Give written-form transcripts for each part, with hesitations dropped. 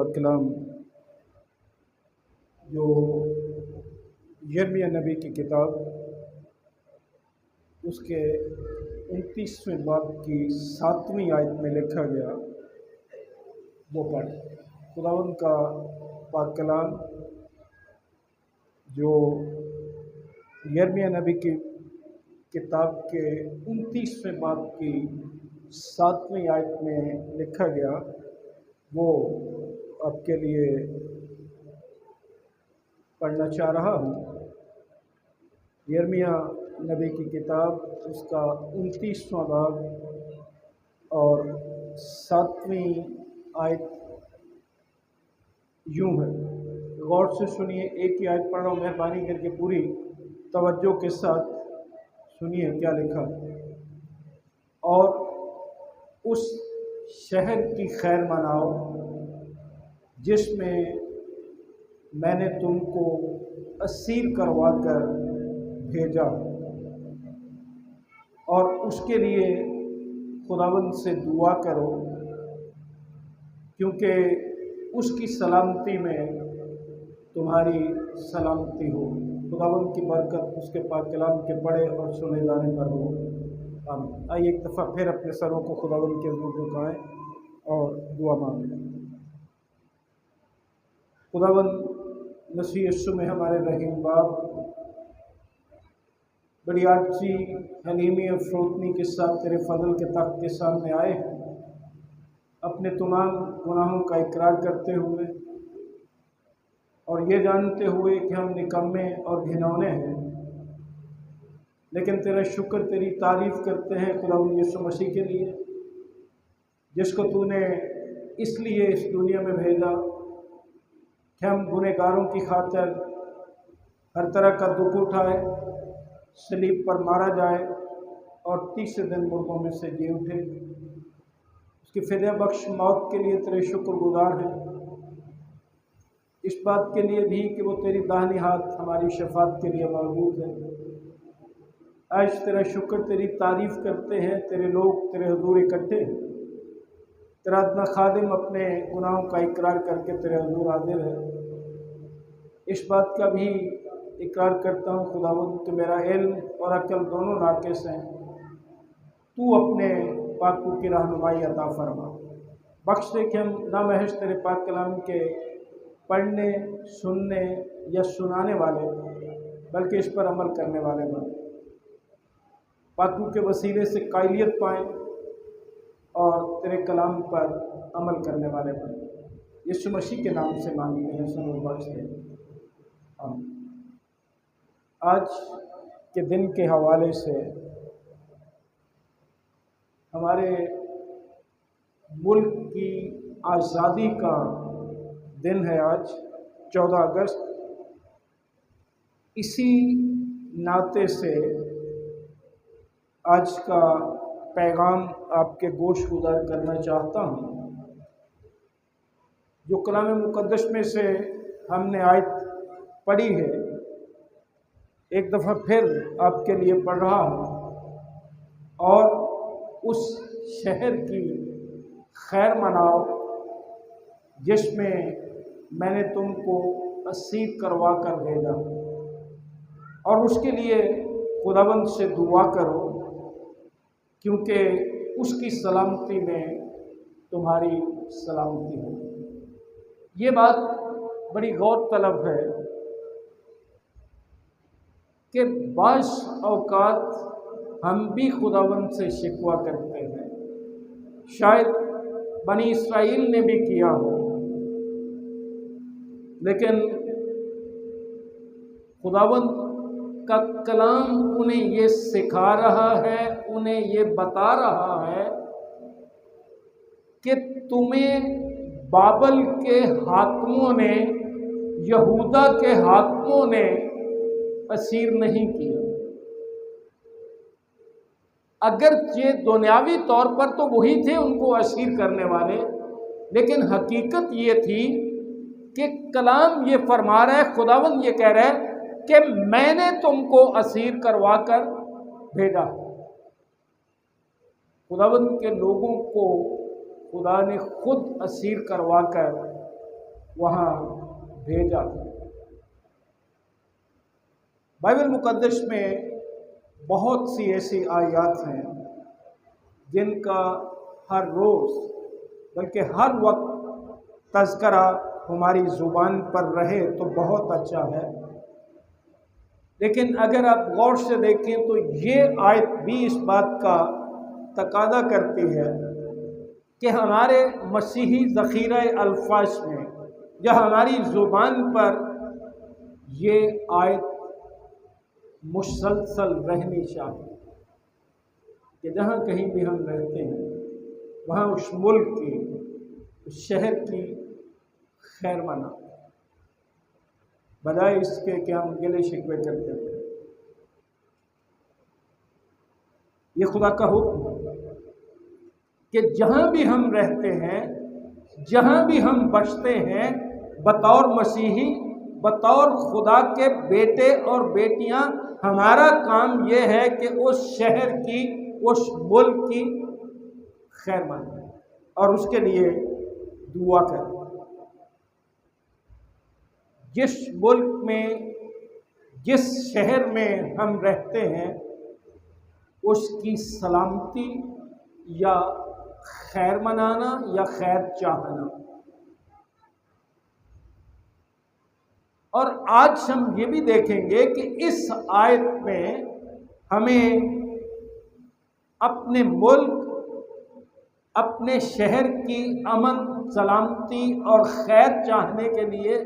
पाक कलाम जो यिर्मयाह नबी की किताब उसके 29वें बाब की 7वीं आयत में लिखा गया वो पढ़। खुदावंद का पाक कलाम जो यिर्मयाह नबी की किताब के 29वें बाब की 7वीं आयत में लिखा गया वो आपके लिए पढ़ना चाह रहा हूँ। यिर्मयाह नबी की किताब उसका 29वां बाब और 7वीं आयत यूँ है। गौर से सुनिए, एक ही आयत पढ़ रहा हूँ, मेहरबानी करके पूरी तवज्जो के साथ सुनिए क्या लिखा। और उस शहर की खैर मनाओ जिसमें मैंने तुमको असीर करवा कर भेजा, और उसके लिए खुदावंद से दुआ करो क्योंकि उसकी सलामती में तुम्हारी सलामती हो। खुदावंद की बरकत उसके पाक कलाम के पढ़े और सुने जाने पर हो। आइए एक दफ़ा फिर अपने सरों को खुदावंद के हज़ूर झुकाएं और दुआ मांगें। खुदावंद मसीह यीशु में हमारे रहीम बाप, बड़ी आजी हलीमी और फ़रोतनी के साथ तेरे फजल के तख्त के सामने आए हैं, अपने तमाम गुनाहों का इकरार करते हुए और ये जानते हुए कि हम निकम्मे और घिनौने हैं, लेकिन तेरा शुक्र तेरी तारीफ़ करते हैं खुदावंद यीशु मसीह के लिए, जिसको तूने इसलिए इस दुनिया में भेजा कि हम गुनहगारों की खातिर हर तरह का दुख उठाए, सलीब पर मारा जाए और तीसरे दिन मुर्दों में से जी उठे। उसकी फ़िदया बख्श मौत के लिए तेरे शुक्रगुजार हैं, इस बात के लिए भी कि वो तेरी दाहिनी हाथ हमारी शफात के लिए मौजूद है। आज तेरा शुक्र तेरी तारीफ़ करते हैं, तेरे लोग तेरे हुजूर इकट्ठे हैं। तेरा अदना खादिम अपने गुनाहों का इकरार करके तेरे हुजूर हाज़िर है। इस बात का भी इकरार करता हूँ खुदावंद कि मेरा इल्म और अक्ल दोनों नाक़िस हैं। तू अपने पाकों की रहनुमाई अता फरमा, बख्श दे कि हम ना महज तेरे पाक कलाम के पढ़ने, सुनने या सुनाने वाले बल्कि इस पर अमल करने वाले बने। पाकों के वसीले से कायलियत पाएँ और तेरे कलाम पर अमल करने वाले बने। यीशु मसीह के नाम से मांगते हैं, सुनो बख्श दे। आज के दिन के हवाले से हमारे मुल्क की आज़ादी का दिन है आज 14 अगस्त। इसी नाते से आज का पैगाम आपके गोश गुजार करना चाहता हूँ। जो कलाम मुक़द्दस में से हमने आयत पढ़ी है, एक दफ़ा फिर आपके लिए पढ़ रहा हूँ। और उस शहर की खैर मनाओ जिसमें मैंने तुमको असीर करवा कर भेजा, और उसके लिए खुदावंद से दुआ करो क्योंकि उसकी सलामती में तुम्हारी सलामती हो। ये बात बड़ी गौर तलब है कि बाज़ औक़ात हम भी खुदावंद से शिकवा करते हैं, शायद बनी इसराइल ने भी किया हो, लेकिन खुदावंद का कलाम उन्हें ये सिखा रहा है, उन्हें ये बता रहा है कि तुम्हें बाबल के हाकिमों ने, यहूदा के हाकिमों ने असीर नहीं किया। अगरचे दुनियावी तौर पर तो वही थे उनको असीर करने वाले, लेकिन हकीकत ये थी कि कलाम ये फरमा रहा है, खुदावंद ये कह रहा है कि मैंने तुमको असीर करवा कर भेजा। खुदावंद के लोगों को खुदा ने खुद असीर करवा कर वहाँ भेजा था। बाइबल मुकद्दस में बहुत सी ऐसी आयत हैं जिनका हर रोज़ बल्कि हर वक्त तज़करा हमारी ज़ुबान पर रहे तो बहुत अच्छा है। लेकिन अगर आप गौर से देखें तो ये आयत भी इस बात का तकादा करती है कि हमारे मसीही ज़ख़ीरा अल्फाज में या हमारी ज़ुबान पर ये आयत मुसलसल रहनी चाहिए कि जहाँ कहीं भी हम रहते हैं वहाँ उस मुल्क की, उस शहर की खैर मना, बजाय इसके कि हम गिले शिकवे करते हैं। ये खुदा का हुक्म है कि जहाँ भी हम रहते हैं, जहाँ भी हम बसते हैं, बतौर मसीही, बतौर खुदा के बेटे और बेटियां, हमारा काम यह है कि उस शहर की, उस मुल्क की खैर माने और उसके लिए दुआ करें। जिस मुल्क में, जिस शहर में हम रहते हैं, उसकी सलामती या खैर मनाना या खैर चाहना। और आज हम ये भी देखेंगे कि इस आयत में हमें अपने मुल्क, अपने शहर की अमन, सलामती और खैर चाहने के लिए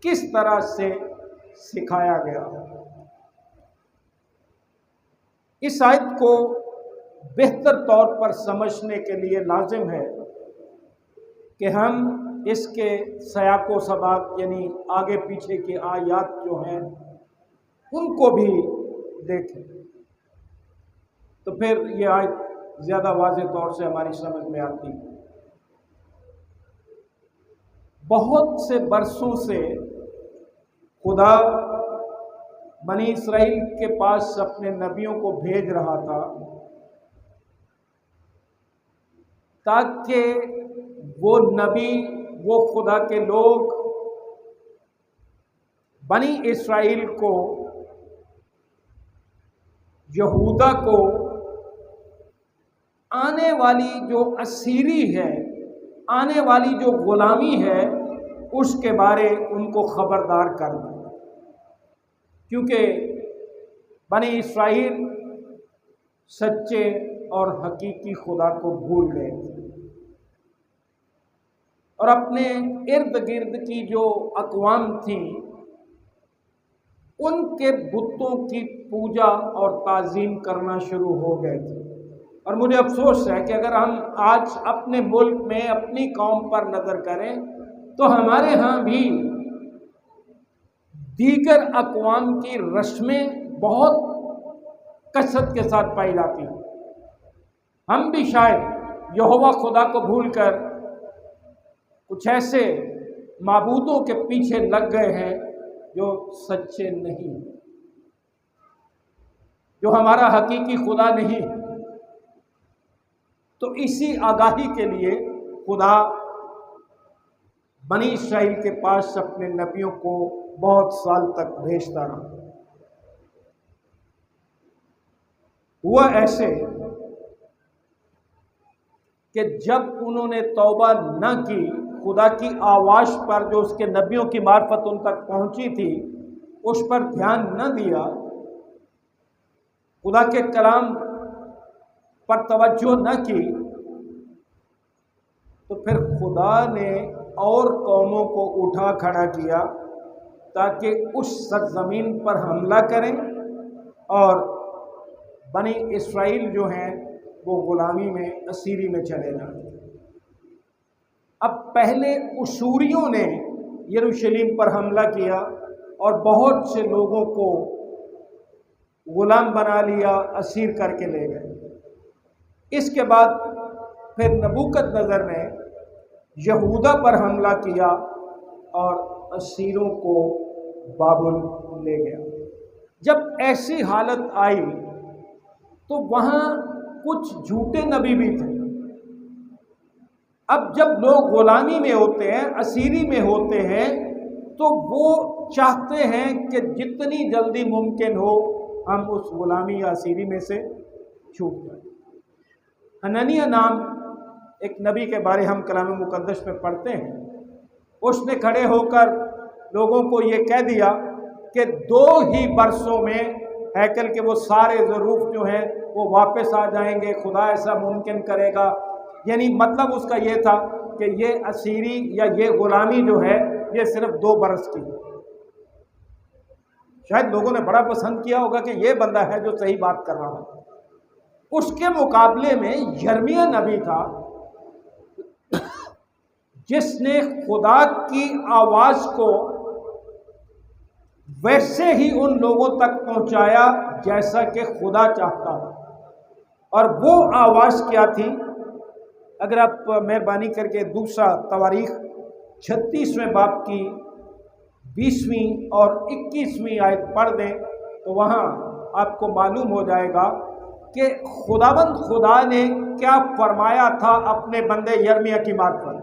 किस तरह से सिखाया गया। इस आयत को बेहतर तौर पर समझने के लिए लाजिम है कि हम इसके सयाको सबाक यानी आगे पीछे की आयत जो हैं उनको भी देखें, तो फिर ये आयत ज़्यादा वाज़ेह तौर से हमारी समझ में आती है। बहुत से बरसों से खुदा बनी इसराइल के पास अपने नबियों को भेज रहा था ताकि वो नबी, वो खुदा के लोग बनी इसराइल को, यहूदा को आने वाली जो असीरी है, आने वाली जो गुलामी है, उसके बारे उनको खबरदार कर दें। क्योंकि बनी इसराइल सच्चे और हकीकी खुदा को भूल गए और अपने इर्द गिर्द की जो अक़वाम थी उनके बुतों की पूजा और ताज़ीम करना शुरू हो गए थे। और मुझे अफसोस है कि अगर हम आज अपने मुल्क में अपनी कौम पर नज़र करें तो हमारे यहाँ भी दीगर अक़वाम की रस्में बहुत कसरत के साथ पाई जाती हैं। हम भी शायद यहोवा खुदा को भूलकर कुछ ऐसे माबूदों के पीछे लग गए हैं जो सच्चे नहीं, जो हमारा हकीकी खुदा नहीं। तो इसी आगाही के लिए खुदा बनी इसराइल के पास अपने नबियों को बहुत साल तक भेजता रहा। हुआ ऐसे कि जब उन्होंने तौबा न की, खुदा की आवाज़ पर जो उसके नबियों की मार्फत उन तक पहुंची थी उस पर ध्यान न दिया, खुदा के कलाम पर तवज्जो न की, तो फिर खुदा ने और कौमों को उठा खड़ा किया ताकि उस सरजमीन पर हमला करें और बनी इसराइल जो हैं वो गुलामी में, असीरी में चले जाएं। अब पहले उशूरियों ने यरूशलेम पर हमला किया और बहुत से लोगों को गुलाम बना लिया, असीर करके ले गए। इसके बाद फिर नबूकदनेस्सर ने यहूदा पर हमला किया और असीरों को बाबुल ले गया। जब ऐसी हालत आई तो वहाँ कुछ झूठे नबी भी थे اب جب لوگ غلامی میں ہوتے ہیں، اسیری میں ہوتے ہیں، تو وہ چاہتے ہیں کہ جتنی جلدی ممکن ہو ہم اس غلامی یا اسیری میں سے چھوٹ جائیں۔ حنانیہ نام ایک نبی کے بارے ہم کلام مقدس میں پڑھتے ہیں، اس نے کھڑے ہو کر لوگوں کو یہ کہہ دیا کہ 2 ہی برسوں میں ہیکل کے وہ سارے ظروف جو ہیں وہ واپس آ جائیں گے، خدا ایسا ممکن کرے گا۔ یعنی مطلب اس کا یہ تھا کہ یہ اسیری یا یہ غلامی جو ہے یہ صرف 2 برس کی ہے۔ شاید لوگوں نے بڑا پسند کیا ہوگا کہ یہ بندہ ہے جو صحیح بات کر رہا ہے۔ اس کے مقابلے میں یرمیہ نبی تھا جس نے خدا کی آواز کو ویسے ہی ان لوگوں تک پہنچایا جیسا کہ خدا چاہتا تھا۔ اور وہ آواز کیا تھی؟ اگر آپ مہربانی کر کے دوسرا تواریخ 36ویں باب کی 20ویں اور 21ویں آیت پڑھ دیں تو وہاں آپ کو معلوم ہو جائے گا کہ خداوند خدا نے کیا فرمایا تھا اپنے بندے یرمیہ کی معرفت،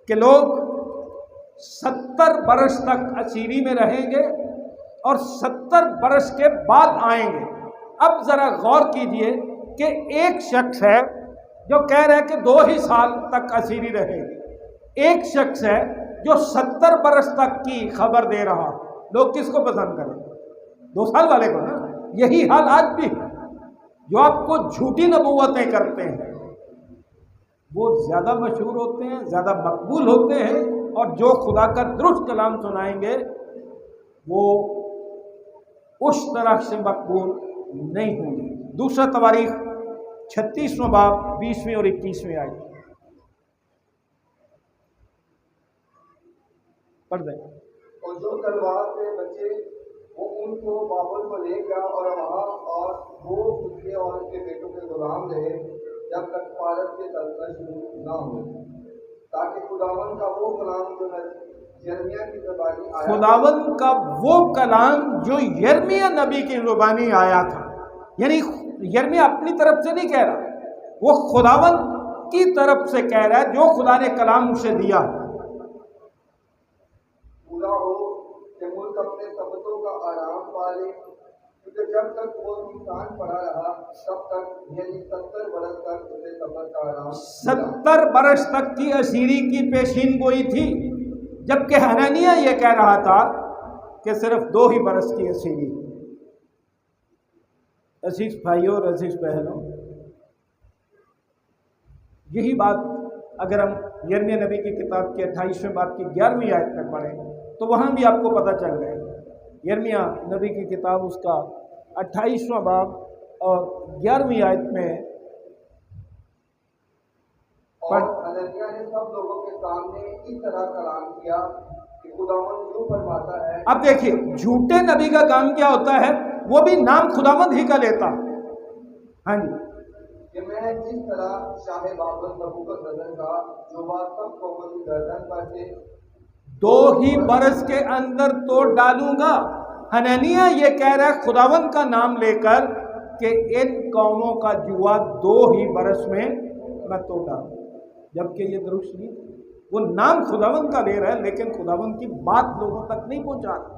کہ لوگ 70 برس تک اسیری میں رہیں گے اور 70 برس کے بعد آئیں گے۔ اب ذرا غور کیجئے کہ ایک شخص ہے جو کہہ رہا ہے کہ 2 ہی سال تک اسیری رہے گی، ایک شخص ہے جو 70 برس تک کی خبر دے رہا۔ لوگ کس کو پسند کریں؟ 2 سال والے کو نا۔ یہی حال آج بھی ہے، جو آپ کو جھوٹی نبوتیں کرتے ہیں وہ زیادہ مشہور ہوتے ہیں، زیادہ مقبول ہوتے ہیں، اور جو خدا کا درست کلام سنائیں گے وہ اس طرح سے مقبول نہیں ہوں گے۔ دوسرا تواریخ 36واں باب 20ویں اور 21ویں آیت پڑھ دیں۔ اور جو تلوار سے بچے وہ ان کو بابل کو لے گیا اور وہاں اور وہ اس کے اور اس کے بیٹوں کے غلام رہے جب تک فارس کے سلطنت شروع نہ ہو، تاکہ خداوند کا وہ کلام جو یرمیہ کی زبانی آیا، خداوند کا وہ کلام جو یرمیہ نبی کی زبانی آیا تھا، یعنی یرمیہ اپنی طرف سے نہیں کہہ رہا، وہ خداوند کی طرف سے کہہ رہا ہے، جو خدا نے کلام اسے دیا پورا ہو کہ ملک اپنے سبتوں کا آرام پالے، کیونکہ جب تک وہ انسان پڑا رہا تب تک، یعنی 70 برس تک اسے سبت کا آرام 70 برس تک کی اسیری کی پیشین گوئی تھی، جبکہ حنانیہ یہ کہہ رہا تھا کہ صرف 2 ہی برس کی اسیری۔ عزیز بھائیوں اور عزیز بہنوں، یہی بات اگر ہم یرمیہ نبی کی کتاب کی 28ویں باب کی 11ویں آیت میں پڑھیں تو وہاں بھی آپ کو پتہ چل جائے گا۔ یرمیہ نبی کی کتاب اس کا 28واں باب اور 11ویں آیت میں اور حنانیہ نے سب لوگوں کے سامنے اس طرح کلام کیا کہ خداوند یوں فرماتا ہے۔ اب دیکھیے جھوٹے نبی کا کام کیا ہوتا ہے، وہ بھی نام خداوند ہی کا لیتا۔ ہاں جی، کہ میں جس طرح شاہ بابل نبوکدنصر کا جو بات سب قوموں کی گردن پر سے 2 ہی برس کے اندر توڑ ڈالوں گا۔ حنانیہ یہ کہہ رہا ہے خداوند کا نام لے کر کہ ان قوموں کا جوا 2 ہی برس میں میں توڑ ڈالوں، جبکہ یہ درست نہیں۔ وہ نام خداوند کا لے رہا ہے لیکن خداوند کی بات لوگوں تک نہیں پہنچا رہا۔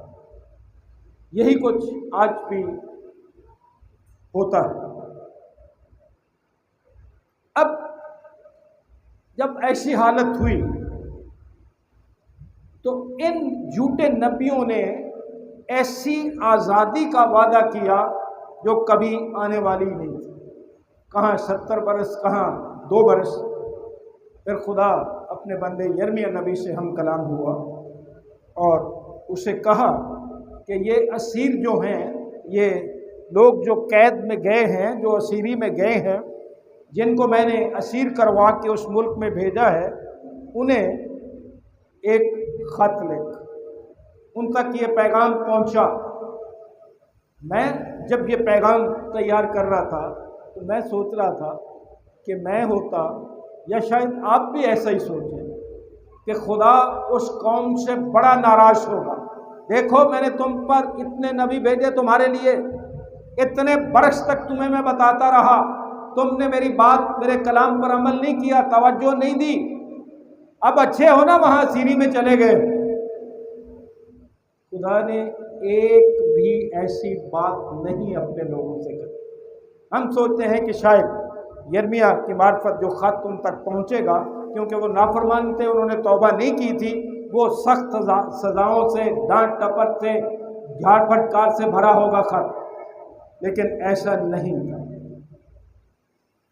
یہی کچھ آج بھی ہوتا ہے۔ اب جب ایسی حالت ہوئی تو ان جھوٹے نبیوں نے ایسی آزادی کا وعدہ کیا جو کبھی آنے والی نہیں تھی۔ کہاں 70 برس، کہاں 2 برس۔ پھر خدا اپنے بندے یرمیہ نبی سے ہم کلام ہوا اور اسے کہا کہ یہ اسیر جو ہیں، یہ لوگ جو قید میں گئے ہیں، جو اسیری میں گئے ہیں، جن کو میں نے اسیر کروا کے اس ملک میں بھیجا ہے، انہیں ایک خط لکھ، ان تک یہ پیغام پہنچا۔ میں جب یہ پیغام تیار کر رہا تھا تو میں سوچ رہا تھا کہ میں ہوتا یا شاید آپ بھی ایسا ہی سوچیں کہ خدا اس قوم سے بڑا ناراض ہوگا۔ دیکھو میں نے تم پر اتنے نبی بھیجے تمہارے لیے، اتنے برس تک تمہیں میں بتاتا رہا تم نے میری بات میرے کلام پر عمل نہیں کیا، توجہ نہیں دی، اب اچھے ہو نا وہاں سیری میں چلے گئے۔ خدا نے ایک بھی ایسی بات نہیں اپنے لوگوں سے کی۔ ہم سوچتے ہیں کہ شاید یرمیا کی معرفت جو خط ان تک پہنچے گا، کیونکہ وہ نافرمان تھے، انہوں نے توبہ نہیں کی تھی، وہ سخت سزاؤں سے، ڈانٹ ٹپٹ سے، جھاڑ پھٹکار سے بھرا ہوگا خط، لیکن ایسا نہیں تھا۔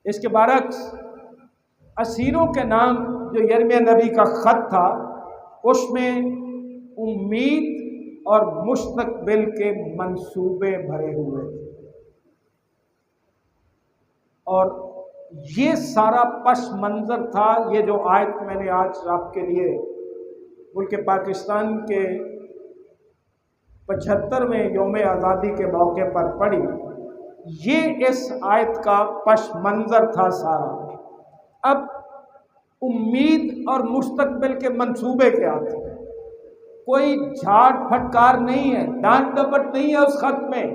اس کے برعکس اسیروں کے نام جو یرمیا نبی کا خط تھا، اس میں امید اور مستقبل کے منصوبے بھرے ہوئے تھے، اور یہ سارا پس منظر تھا۔ یہ جو آیت میں نے آج آپ کے لیے ملک پاکستان کے 75ویں یوم آزادی کے موقع پر پڑھی، یہ اس آیت کا پس منظر تھا سارا۔ اب امید اور مستقبل کے منصوبے کیا تھے؟ کوئی جھاڑ پھٹکار نہیں ہے، ڈانٹ ڈپٹ نہیں ہے اس خط میں۔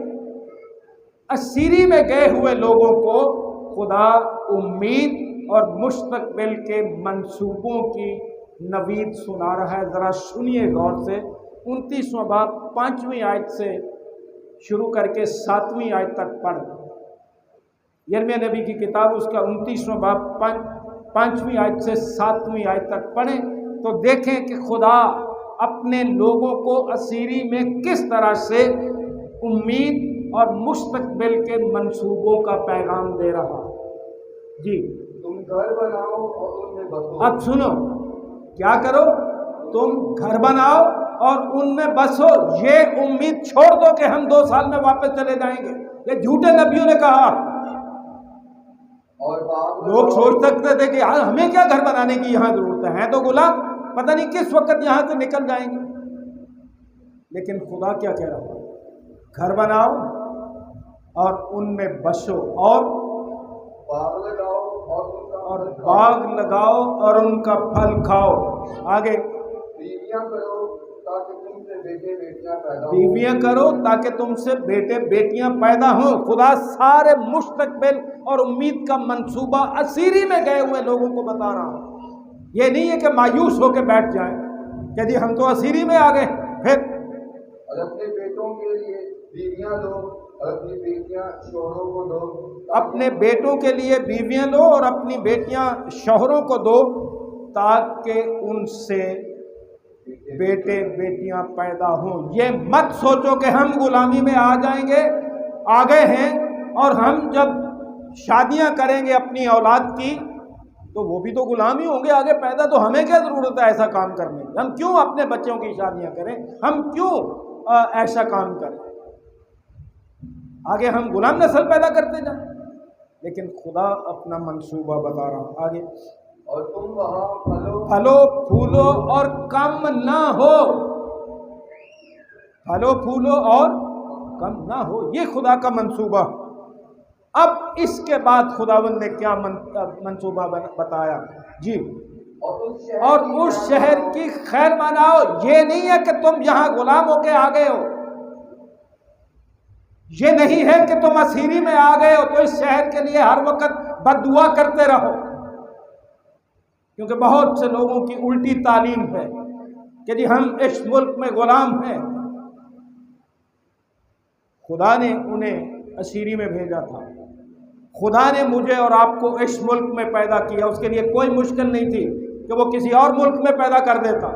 اسیری میں گئے ہوئے لوگوں کو خدا امید اور مستقبل کے منصوبوں کی نوید سنا رہا ہے۔ ذرا سنیے غور سے، 29واں باب 5ویں آیت سے شروع کر کے 7ویں آیت تک پڑھ۔ یرمیا نبی کی کتاب اس کا 29واں باب 5ویں آیت سے 7ویں آیت تک پڑھیں تو دیکھیں کہ خدا اپنے لوگوں کو اسیری میں کس طرح سے امید اور مستقبل کے منصوبوں کا پیغام دے رہا۔ جی، تم گھر بناؤ اور ان میں بسو۔ اب سنو، کیا کرو؟ تم گھر بناؤ اور ان میں بسو۔ یہ امید چھوڑ دو کہ ہم 2 سال میں واپس چلے جائیں گے، یہ جھوٹے نبیوں نے کہا۔ اور لوگ سوچ سکتے تھے کہ یار ہمیں کیا گھر بنانے کی یہاں ضرورت ہے تو غلام پتہ نہیں کس وقت یہاں سے نکل جائیں گے۔ لیکن خدا کیا کہہ رہا ہے؟ گھر بناؤ اور ان میں بسو، اور باغ لگاؤ اور باغ لگاؤ اور ان کا پھل کھاؤ۔ آگے، بیویاں کرو تاکہ تم سے بیٹے بیٹیاں پیدا ہوں۔ بیویاں کرو تاکہ تم سے بیٹے بیٹیاں پیدا ہوں۔ خدا سارے مستقبل اور امید کا منصوبہ اسیری میں گئے ہوئے لوگوں کو بتا رہا ہوں۔ یہ نہیں ہے کہ مایوس ہو کے بیٹھ جائیں کہ جی ہم تو اسیری میں آ گئے۔ پھر اور اپنے بیٹوں کے لیے بیویاں لو اور اپنی بیٹیاں شوہروں کو دو، اپنے بیٹوں کے لیے بیویاں لو اور اپنی بیٹیاں شوہروں کو دو، تاکہ ان سے بیٹے بیٹیاں پیدا ہوں۔ یہ مت سوچو کہ ہم غلامی میں آ جائیں گے، آ گئے ہیں، اور ہم جب شادیاں کریں گے اپنی اولاد کی تو وہ بھی تو غلام ہی ہوں گے آگے پیدا، تو ہمیں کیا ضرورت ہے ایسا کام کرنے کی؟ ہم کیوں اپنے بچوں کی شادیاں کریں؟ ہم کیوں ایسا کام کریں؟ آگے ہم غلام نسل پیدا کرتے جائیں۔ لیکن خدا اپنا منصوبہ بتا رہا۔ آگے، اور تم وہاں پھلو پھولو اور کم نہ ہو۔ پھلو پھولو اور کم نہ ہو، یہ خدا کا منصوبہ۔ اب اس کے بعد خداوند نے کیا منصوبہ بتایا؟ جی، اور اس شہر کی خیر مناؤ۔ یہ نہیں ہے کہ تم یہاں غلام ہو کے آ گئے ہو، یہ نہیں ہے کہ تم اسیری میں آ گئے ہو تو اس شہر کے لیے ہر وقت بد دعا کرتے رہو، کیونکہ بہت سے لوگوں کی الٹی تعلیم ہے کہ جی ہم اس ملک میں غلام ہیں۔ خدا نے انہیں اسیری میں بھیجا تھا، خدا نے مجھے اور آپ کو اس ملک میں پیدا کیا، اس کے لیے کوئی مشکل نہیں تھی کہ وہ کسی اور ملک میں پیدا کر دیتا،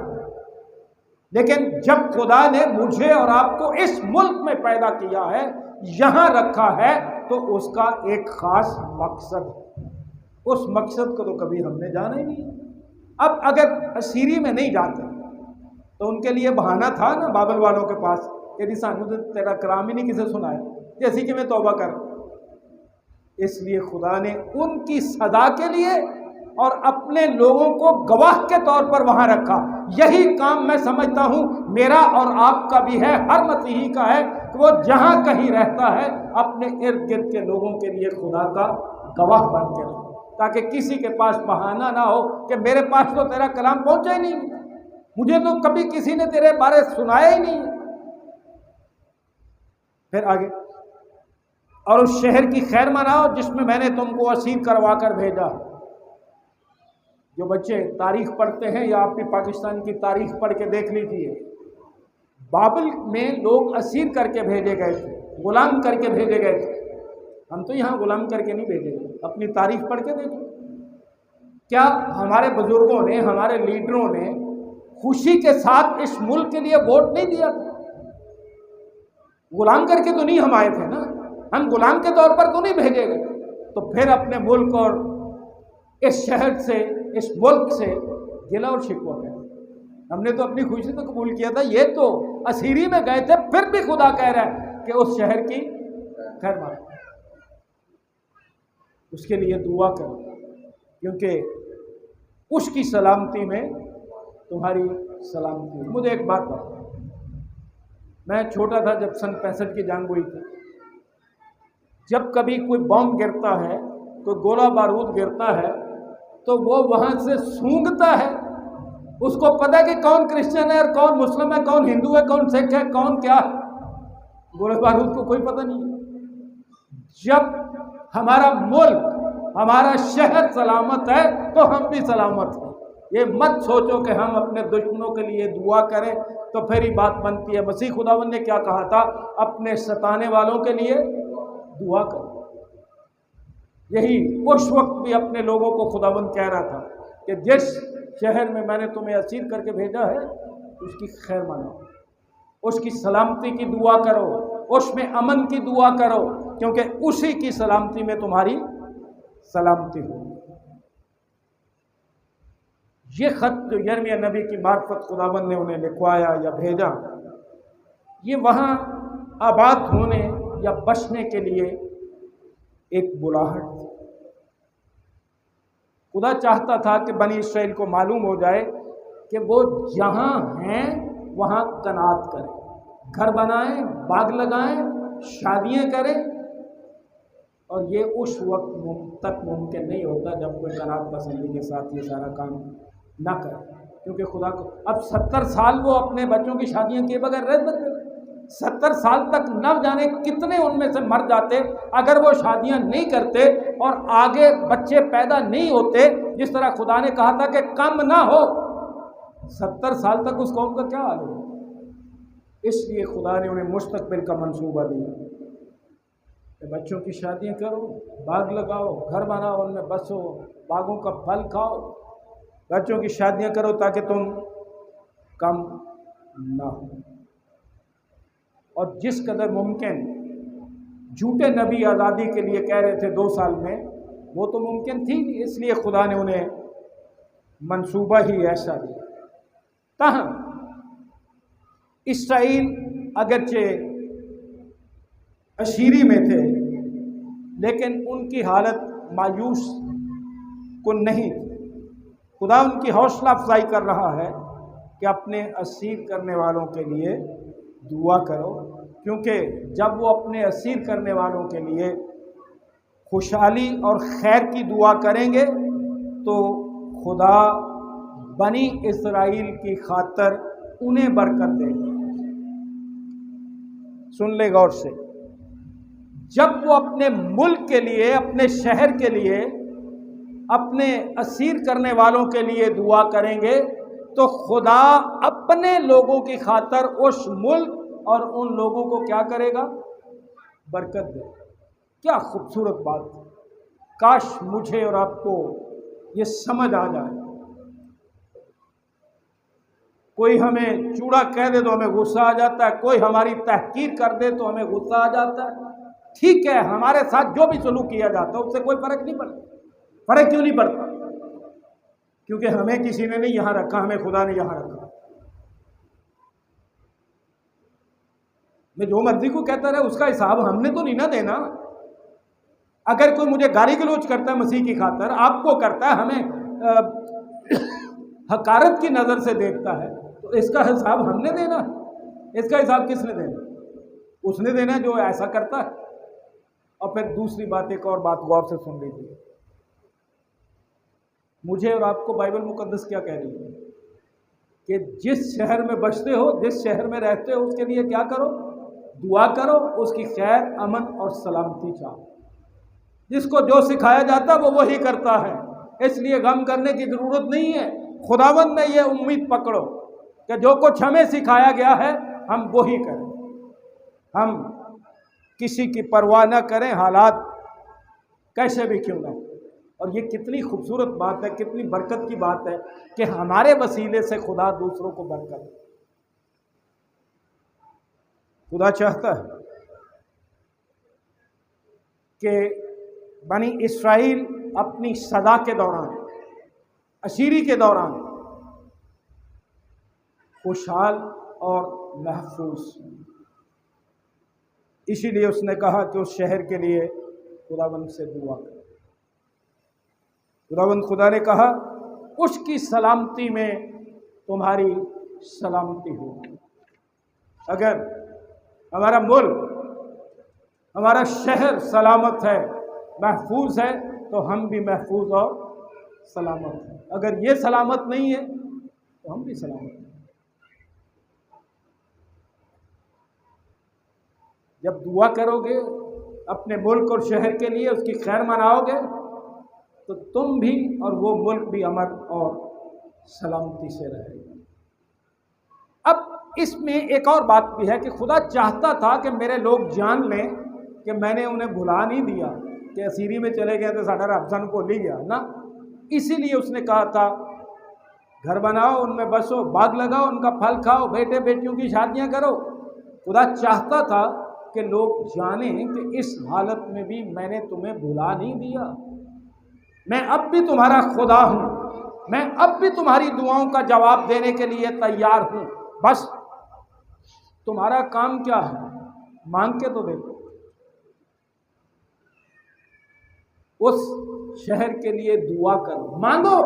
لیکن جب خدا نے مجھے اور آپ کو اس ملک میں پیدا کیا ہے، یہاں رکھا ہے، تو اس کا ایک خاص مقصد ہے۔ اس مقصد کو تو کبھی ہم نے جانا ہی نہیں۔ اب اگر اسیری میں نہیں جاتے تو ان کے لیے بہانہ تھا نا بابل والوں کے پاس کہ جی سانو تو تیرا کلام ہی نہیں کسے سنایا، جیسی کہ میں توبہ کر۔ اس لیے خدا نے ان کی سزا کے لیے اور اپنے لوگوں کو گواہ کے طور پر وہاں رکھا۔ یہی کام میں سمجھتا ہوں میرا اور آپ کا بھی ہے، ہر مسیحی کا ہے، کہ وہ جہاں کہیں رہتا ہے اپنے ارد گرد کے لوگوں کے لیے خدا کا گواہ بن کے رہے، تاکہ کسی کے پاس بہانہ نہ ہو کہ میرے پاس تو تیرا کلام پہنچا ہی نہیں، مجھے تو کبھی کسی نے تیرے بارے سنایا ہی نہیں۔ پھر آگے، اور اس شہر کی خیر مناؤ جس میں میں نے تم کو اسیر کروا کر بھیجا۔ جو بچے تاریخ پڑھتے ہیں یا آپ بھی پاکستان کی تاریخ پڑھ کے دیکھ لیجیے، بابل میں لوگ اسیر کر کے بھیجے گئے تھے، غلام کر کے بھیجے گئے تھے۔ ہم تو یہاں غلام کر کے نہیں بھیجے گئے، اپنی تاریخ پڑھ کے دیکھو۔ کیا ہمارے بزرگوں نے، ہمارے لیڈروں نے خوشی کے ساتھ اس ملک کے لیے ووٹ نہیں دیا تھا؟ غلام کر کے تو نہیں ہم آئے تھے نا، ہم غلام کے طور پر تو نہیں بھیجے گئے۔ تو پھر اپنے ملک اور اس شہر سے، اس ملک سے گلہ اور شکوہ ہے۔ ہم نے تو اپنی خوشی تو قبول کیا تھا، یہ تو اسیری میں گئے تھے، پھر بھی خدا کہہ رہا ہے کہ اس شہر کی خیر مانو، اس کے لیے دعا کرو، کیونکہ اس کی سلامتی میں تمہاری سلامتی ہے۔ مجھے ایک بات بتاؤ، میں چھوٹا تھا جب سن 65 کی جنگ ہوئی تھی، جب کبھی کوئی بم گرتا ہے، کوئی گولہ بارود گرتا ہے، تو وہ وہاں سے سونگھتا ہے، اس کو پتہ ہے کہ کون کرسچن ہے اور کون مسلم ہے، کون ہندو ہے، کون سکھ ہے، کون کیا ہے۔ گولہ بارود کو کوئی پتہ نہیں ہے۔ جب ہمارا ملک، ہمارا شہر سلامت ہے تو ہم بھی سلامت ہیں۔ یہ مت سوچو کہ ہم اپنے دشمنوں کے لیے دعا کریں تو پھر ہی بات بنتی ہے۔ مسیح خداوند نے کیا کہا تھا؟ اپنے ستانے والوں کے لیے دعا کرو۔ یہی اس وقت بھی اپنے لوگوں کو خداوند کہہ رہا تھا کہ جس شہر میں میں نے تمہیں اسیر کر کے بھیجا ہے اس کی خیر مناؤ، اس کی سلامتی کی دعا کرو، اس میں امن کی دعا کرو، کیونکہ اسی کی سلامتی میں تمہاری سلامتی ہو۔ یہ خط جو یرمیہ نبی کی معرفت خداوند نے انہیں لکھوایا یا بھیجا، یہ وہاں آباد ہونے یا بسنے کے لیے ایک بلاہٹ تھی۔ خدا چاہتا تھا کہ بنی اسرائیل کو معلوم ہو جائے کہ وہ جہاں ہیں وہاں قناعت کریں، گھر بنائیں، باغ لگائیں، شادیاں کریں، اور یہ اس وقت تک ممکن نہیں ہوتا جب کوئی قناعت پسندی کے ساتھ یہ سارا کام نہ کرے، کیونکہ خدا کو اب 70 سال وہ اپنے بچوں کی شادیاں کیے بغیر رہ سکتے، 70 سال تک نہ جانے کتنے ان میں سے مر جاتے اگر وہ شادیاں نہیں کرتے اور آگے بچے پیدا نہیں ہوتے، جس طرح خدا نے کہا تھا کہ کم نہ ہو۔ 70 سال تک اس قوم کا کیا حال ہو؟ اس لیے خدا نے انہیں مستقبل کا منصوبہ دیا کہ بچوں کی شادیاں کرو، باغ لگاؤ، گھر بناؤ، ان میں بسو، باغوں کا پھل کھاؤ، بچوں کی شادیاں کرو تاکہ تم کم نہ ہو۔ اور جس قدر ممکن جھوٹے نبی آزادی کے لیے کہہ رہے تھے 2 سال میں، وہ تو ممکن تھی، اس لیے خدا نے انہیں منصوبہ ہی ایسا دیا۔ تاہم اسرائیل اگرچہ اسیری میں تھے لیکن ان کی حالت مایوس کن نہیں تھی۔ خدا ان کی حوصلہ افزائی کر رہا ہے کہ اپنے اسیر کرنے والوں کے لیے دعا کرو، کیونکہ جب وہ اپنے اسیر کرنے والوں کے لیے خوشحالی اور خیر کی دعا کریں گے تو خدا بنی اسرائیل کی خاطر انہیں برکت دے گا۔ سن لے غور سے، جب وہ اپنے ملک کے لیے، اپنے شہر کے لیے، اپنے اسیر کرنے والوں کے لیے دعا کریں گے تو خدا اپنے لوگوں کی خاطر اس ملک اور ان لوگوں کو کیا کرے گا؟ برکت دے۔ کیا خوبصورت بات ہے! کاش مجھے اور آپ کو یہ سمجھ آ جائے۔ کوئی ہمیں چوڑا کہہ دے تو ہمیں غصہ آ جاتا ہے، کوئی ہماری تحقیر کر دے تو ہمیں غصہ آ جاتا ہے۔ ٹھیک ہے، ہمارے ساتھ جو بھی سلوک کیا جاتا ہے اس سے کوئی فرق نہیں پڑتا۔ فرق کیوں نہیں پڑتا؟ کیونکہ ہمیں کسی نے نہیں یہاں رکھا، ہمیں خدا نے یہاں رکھا۔ میں جو مرضی کو کہتا رہے اس کا حساب ہم نے تو نہیں نہ دینا۔ اگر کوئی مجھے گالی گلوچ کرتا ہے مسیح کی خاطر، آپ کو کرتا ہے، ہمیں حقارت کی نظر سے دیکھتا ہے، تو اس کا حساب ہم نے دینا۔ اس کا حساب کس نے دینا؟ اس نے دینا جو ایسا کرتا ہے۔ اور پھر دوسری بات، ایک اور بات غور سے سن لیجیے۔ مجھے اور آپ کو بائبل مقدس کیا کہہ رہی ہے؟ کہ جس شہر میں بستے ہو، جس شہر میں رہتے ہو، اس کے لیے کیا کرو؟ دعا کرو، اس کی خیر، امن اور سلامتی چاہو۔ جس کو جو سکھایا جاتا ہے وہ وہی کرتا ہے، اس لیے غم کرنے کی ضرورت نہیں ہے۔ خداوند میں یہ امید پکڑو کہ جو کچھ ہمیں سکھایا گیا ہے ہم وہی کریں، ہم کسی کی پرواہ نہ کریں، حالات کیسے بھی کیوں نہ ہو۔ اور یہ کتنی خوبصورت بات ہے، کتنی برکت کی بات ہے کہ ہمارے وسیلے سے خدا دوسروں کو برکت دے۔ خدا چاہتا ہے کہ بنی اسرائیل اپنی سزا کے دوران، اسیری کے دوران خوشحال اور محفوظ، اسی لیے اس نے کہا کہ اس شہر کے لیے خداوند سے دعا کرو۔ خداوند خدا نے کہا اس کی سلامتی میں تمہاری سلامتی ہو۔ اگر ہمارا ملک، ہمارا شہر سلامت ہے، محفوظ ہے، تو ہم بھی محفوظ اور سلامت ہیں۔ اگر یہ سلامت نہیں ہے تو ہم بھی سلامت ہیں۔ جب دعا کرو گے اپنے ملک اور شہر کے لیے، اس کی خیر مناؤ گے، تو تم بھی اور وہ ملک بھی امن اور سلامتی سے رہے گا۔ اب اس میں ایک اور بات بھی ہے کہ خدا چاہتا تھا کہ میرے لوگ جان لیں کہ میں نے انہیں بھلا نہیں دیا کہ اسیری میں چلے گئے تو ساڈا رب سانوں بھول ہی گیا نا۔ اسی لیے اس نے کہا تھا گھر بناؤ، ان میں بسو، باغ لگاؤ، ان کا پھل کھاؤ، بیٹے بیٹیوں کی شادیاں کرو۔ خدا چاہتا تھا کہ لوگ جانیں کہ اس حالت میں بھی میں نے تمہیں بھلا نہیں دیا، میں اب بھی تمہارا خدا ہوں، میں اب بھی تمہاری دعاؤں کا جواب دینے کے لیے تیار ہوں۔ بس تمہارا کام کیا ہے؟ مانگ کے تو دیکھو۔ اس شہر کے لیے دعا کرو، مانگو،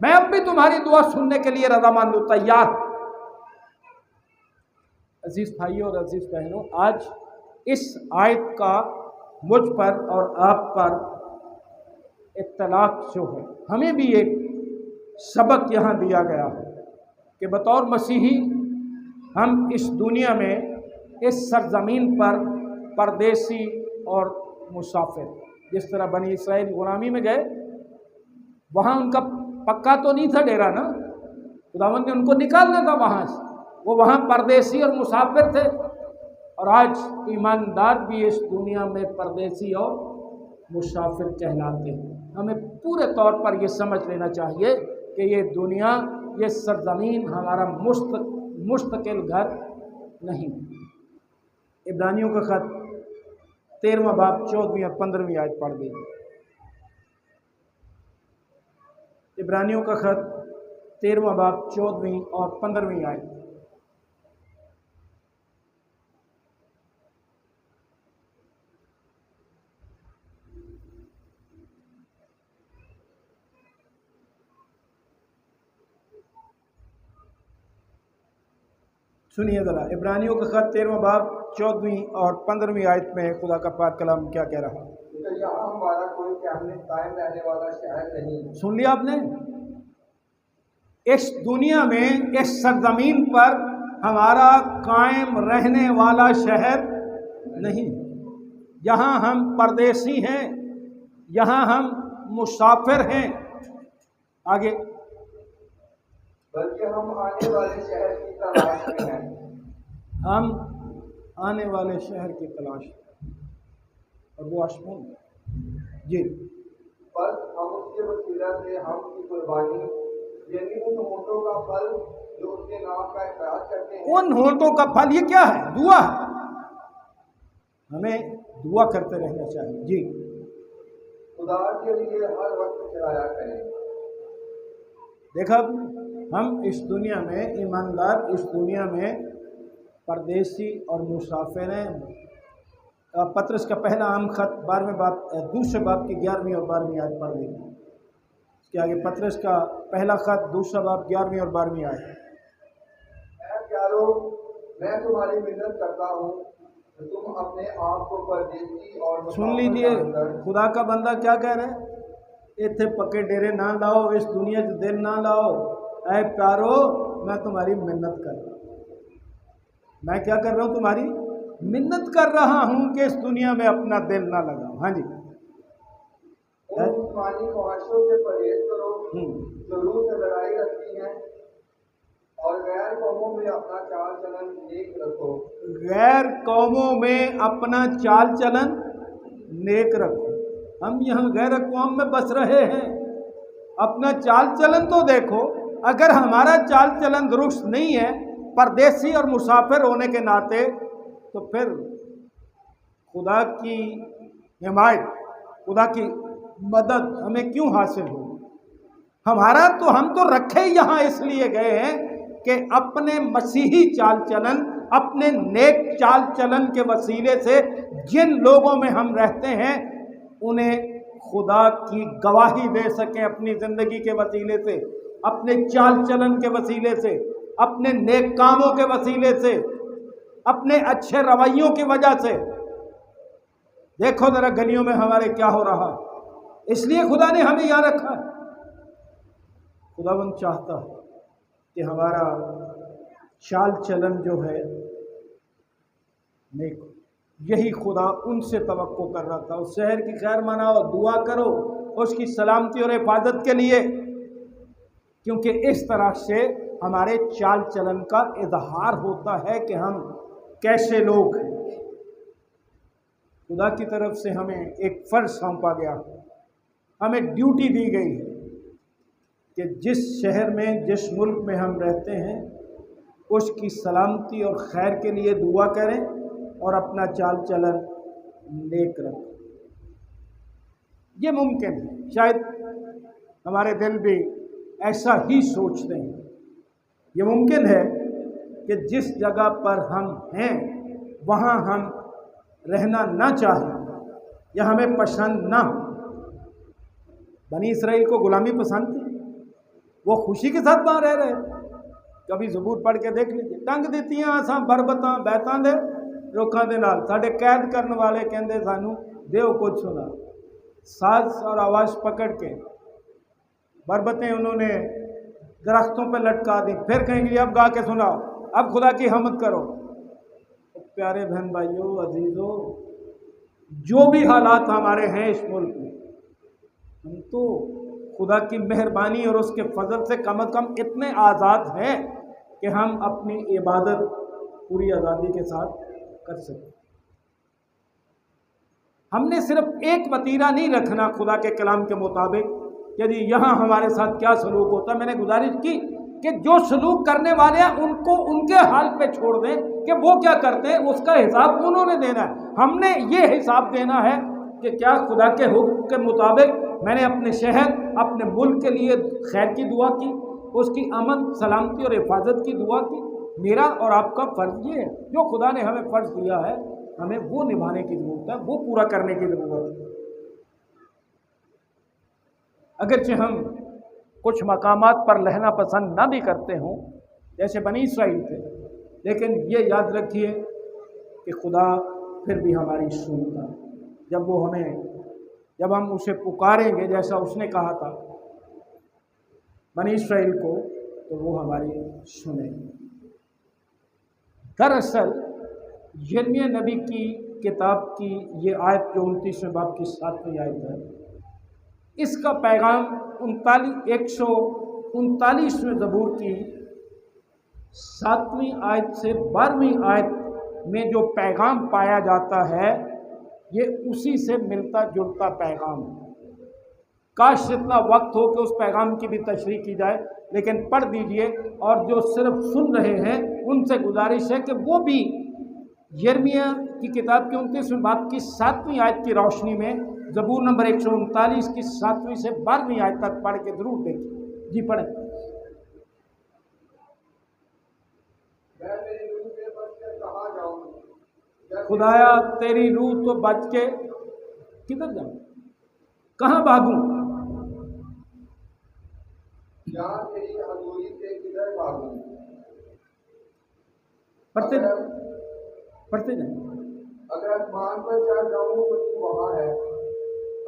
میں اب بھی تمہاری دعا سننے کے لیے رضامند ہوں، تیار ہوں۔ عزیز بھائیوں اور عزیز بہنوں، آج اس آیت کا مجھ پر اور آپ پر اطلاق جو ہے، ہمیں بھی ایک سبق یہاں دیا گیا ہے کہ بطور مسیحی ہم اس دنیا میں، اس سرزمین پر پردیسی اور مسافر، جس طرح بنی اسرائیل غلامی میں گئے، وہاں ان کا پکا تو نہیں تھا ڈیرا نا، خداوند نے ان کو نکالنا تھا وہاں سے، وہ وہاں پردیسی اور مسافر تھے۔ اور آج ایماندار بھی اس دنیا میں پردیسی اور مسافر کہلاتے ہیں۔ ہمیں پورے طور پر یہ سمجھ لینا چاہیے کہ یہ دنیا، یہ سرزمین ہمارا مستقل گھر نہیں۔ عبرانیوں کا خط 13واں باب 14ویں اور 15ویں آیت پڑھ دیجیے۔ عبرانیوں کا خط 13واں باب 14ویں اور 15ویں آیت۔ سنیے ذرا، عبرانیوں کا خط 13واں باب 14ویں اور 15ویں آیت میں خدا کا پاک کلام کیا کہہ رہا ہے؟ یہاں ہمارا کوئی قائم رہنے والا شہر نہیں۔ سن لیا آپ نے؟ اس دنیا میں، اس سرزمین پر ہمارا قائم رہنے والا شہر نہیں۔ یہاں ہم پردیسی ہیں، یہاں ہم مسافر ہیں۔ آگے، بلکہ ہم آنے والے شہر کی تلاش میں ہیں۔ ہم آنے والے شہر کی تلاش اور وہ آسمان جی، بس ہم اس کے وسیلہ سے ہم کی قربانی، یعنی ان ہونٹوں کا پھل جو اس کے نام کا اقرار کرتے ہیں۔ ان ہونٹوں کا پھل یہ کیا ہے؟ دعا ہے۔ ہمیں دعا کرتے رہنا چاہیے جی۔ خدا کے لیے ہر وقت چلایا کریں۔ دیکھا، ہم اس دنیا میں ایماندار، اس دنیا میں پردیسی اور مسافر ہیں۔ پطرس کا پہلا عام خط 12ویں باب، دوسرے باب کی 11ویں اور 12ویں آیت پڑھ لیجیے۔ اس کے آگے پطرس کا پہلا خط دوسرا باب 11ویں اور 12ویں آیت۔ اے پیارو، میں تمہاری منت کرتا ہوں کہ تم اپنے آپ کو پردیسی اور سن لیجیے، خدا کا بندہ کیا کہہ رہا ہے؟ ایتھے پکے ڈیرے نہ لاؤ، اس دنیا سے دل نہ لاؤ۔ اے پیارو، میں تمہاری منت کر رہا ہوں۔ میں کیا کر رہا ہوں؟ تمہاری मिन्नत कर रहा हूँ कि इस दुनिया में अपना दिल ना लगाऊं। हाँ जी। उन जिस्मानी ख्वाहिशों से परहेज करो जो रूह से लड़ाई रखती हैं, और गैर कौमों में अपना चाल चलन नेक रखो। गैर कौमों में अपना चाल चलन नेक रखो। हम यहाँ गैर कौम में बस रहे हैं, अपना चाल चलन तो देखो। अगर हमारा चाल चलन दुरुस्त नहीं है, परदेसी और मुसाफिर होने के नाते, तो फिर खुदा की हिमायत, खुदा की मदद हमें क्यों हासिल हो? हमारा तो, हम तो रखे यहाँ इसलिए गए हैं कि अपने मसीही चाल चलन, अपने नेक चाल चलन के वसीले से जिन लोगों में हम रहते हैं उन्हें खुदा की गवाही दे सकें, अपनी ज़िंदगी के वसीले से, अपने चाल चलन के वसीले से, अपने नेक कामों के वसीले से, अपने अच्छे रवैयों की वजह से। देखो ज़रा गलियों में हमारे क्या हो रहा, इसलिए खुदा ने हमें यहाँ रखा। खुदावंद चाहता है कि हमारा चाल चलन जो है नेक। यही खुदा उनसे तवक्को कर रहा था। उस शहर की खैर मनाओ, दुआ करो उसकी सलामती और हिफाजत के लिए, क्योंकि इस तरह से हमारे चाल चलन का इजहार होता है कि हम कैसे लोग हैं। खुदा की तरफ से हमें एक फ़र्ज सौंपा गया, हमें ड्यूटी दी गई है कि जिस शहर में, जिस मुल्क में हम रहते हैं उसकी सलामती और खैर के लिए दुआ करें और अपना चाल चलन नेक रखें। ये मुमकिन है, शायद हमारे दिल भी ऐसा ही सोचते हैं। ये मुमकिन है कि जिस जगह पर हम हैं वहाँ हम रहना ना चाहें या हमें पसंद ना हो। बनी इसराइल को गुलामी पसंद थी, वो खुशी के साथ वहाँ रह रहे। कभी ज़बूर पढ़ के देख लीजिए, टंग दित्तियां असां बरबतां बैतां दे रुखां दे नाल, साडे कैद करने वाले कहंदे सानू देओ कुछ सुना। साज और आवाज़ पकड़ के बरबतें उन्होंने दरख्तों पर लटका दी, फिर कहेंगे अब गा के सुनाओ, अब खुदा की हमद करो। प्यारे बहन भाइयों, अजीज़ों, जो भी हालात हमारे हैं इस मुल्क में, हम तो खुदा की मेहरबानी और उसके फजल से कम इतने आज़ाद हैं कि हम अपनी इबादत पूरी आज़ादी के साथ कर सकें। हमने सिर्फ एक वतीरा नहीं रखना खुदा के कलाम के मुताबिक, यदि यहाँ हमारे साथ क्या सलूक होता। मैंने गुजारिश की कि जो सलूक करने वाले हैं उनको उनके हाल पे छोड़ दें कि वो क्या करते हैं, उसका हिसाब उन्होंने देना है। हमने ये हिसाब देना है कि क्या खुदा के हुक्म के मुताबिक मैंने अपने शहर, अपने मुल्क के लिए खैर की दुआ की, उसकी अमन, सलामती और हिफाजत की दुआ की। मेरा और आपका फ़र्ज़ ये है, जो खुदा ने हमें फ़र्ज़ दिया है हमें वो निभाने की ज़रूरत है, वो पूरा करने की ज़रूरत है। अगरचे हम कुछ मकामात पर रहना पसंद ना भी करते हों, जैसे बनी इसराइल थे, लेकिन ये याद रखिए कि खुदा फिर भी हमारी सुनता है। जब हम उसे पुकारेंगे जैसा उसने कहा था बनी इसराइल को, तो वो हमारी सुनेंगे। दरअसल यिर्मयाह नबी की किताब की ये आयत जो 29वें बाब की 7वीं आयत है, इसका पैगाम 139वें ज़बूर की 7वीं आयत से 12वीं आयत में जो पैगाम पाया जाता है, ये उसी से मिलता जुलता पैगाम है। काश इतना वक्त हो कि उस पैगाम की भी तशरीह की जाए, लेकिन पढ़ दीजिए। और जो सिर्फ सुन रहे हैं उनसे गुजारिश है कि वो भी यिर्मयाह की किताब के 29वें बाब की 7वीं आयत की रोशनी में ज़बूर नंबर 139 की 7वीं से 12वीं आयत तक पढ़ के ज़रूर देखिए। जी पढ़ें। खुदाया तेरी रूह तो बच के किधर जाऊं, कहाँ भागूं, यहाँ तेरी हजूरी से किधर भागूं। पढ़ते जाएं। अगर आसमान पर चढ़ जाऊं तो तू वहाँ है,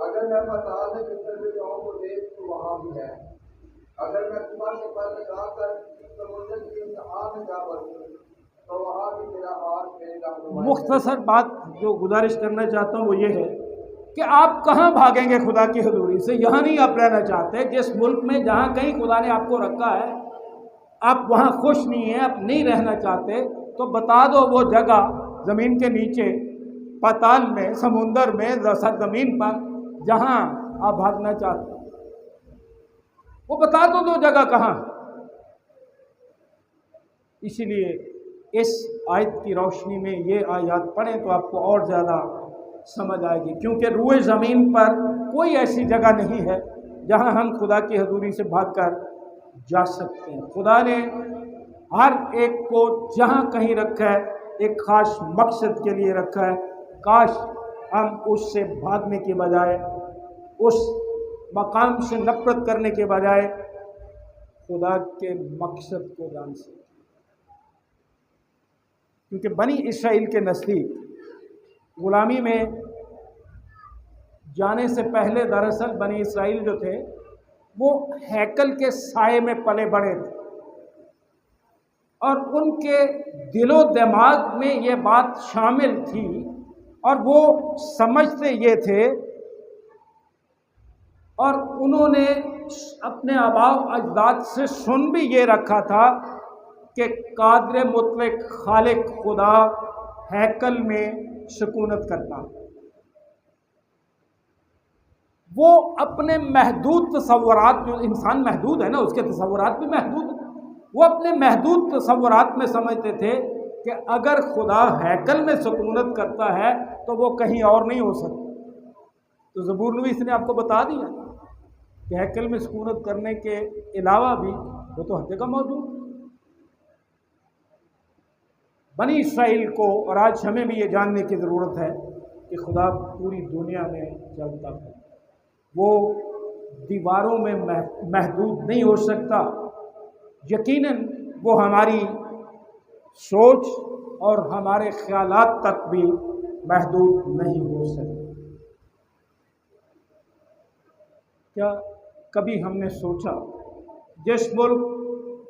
अगर मैं पाताल में बिस्तर में जाऊं तो देख तू वहाँ भी है। अगर मैं कुआं के पर लगाकर समुद्र की इंतहा में जा बसूं तो वहाँ भी तेरा हाथ मेरी रहनुमाई मुख्तसर बात जो गुजारिश करना चाहता हूँ वो ये है कि आप कहाँ भागेंगे खुदा की हजूरी से। यहाँ नहीं आप रहना चाहते। जिस मुल्क में जहाँ कहीं खुदा ने आपको रखा है आप वहाँ खुश नहीं हैं, आप नहीं रहना चाहते, तो बता दो वो जगह ज़मीन के नीचे, पाताल में, समुंदर में, सरजमीन पर जहाँ आप भागना चाहते हो, वो बता दो दो जगह कहाँ। इसीलिए इस आयत की रोशनी में ये आयत पढ़ें तो आपको और ज़्यादा समझ आएगी, क्योंकि रूए ज़मीन पर कोई ऐसी जगह नहीं है जहाँ हम खुदा की हजूरी से भागकर जा सकते हैं। खुदा ने हर एक को जहाँ कहीं रखा है एक ख़ास मकसद के लिए रखा है। काश हम उससे भागने के बजाय, उस मकाम से नफरत करने के बजाय खुदा के मकसद को जान सकें। क्योंकि बनी इसराइल के नज़दीक ग़ुलामी में जाने से पहले दरअसल बनी इसराइल जो थे वो हैकल के साए में पले बड़े थे, और उनके दिलो दिमाग में ये बात शामिल थी और वो समझते ये थे, और उन्होंने अपने आबाओ अजदाद से सुन भी ये रखा था कि कादिर मुतलक खालिक खुदा हैकल में सुकूनत करता। वो अपने महदूद तसव्वुरात, जो इंसान महदूद है ना, उसके तसव्वुरात भी महदूद है, वो अपने महदूद तसव्वुरात में समझते थे कि अगर खुदा हैकल में सुकूनत करता है तो वो कहीं और नहीं हो सकता। तो ज़बूर नवीस ने आपको बता दिया कि हैकल में सुकूनत करने के अलावा भी वो तो हर जगह मौजूद। बनी इसराइल को और आज हमें भी ये जानने की ज़रूरत है कि खुदा पूरी दुनिया में चलता है। वो दीवारों में महदूद नहीं हो सकता। यकीनन वो हमारी सोच और हमारे ख्यालात तक भी महदूद नहीं हो सकता। क्या कभी हमने सोचा जिस मुल्क,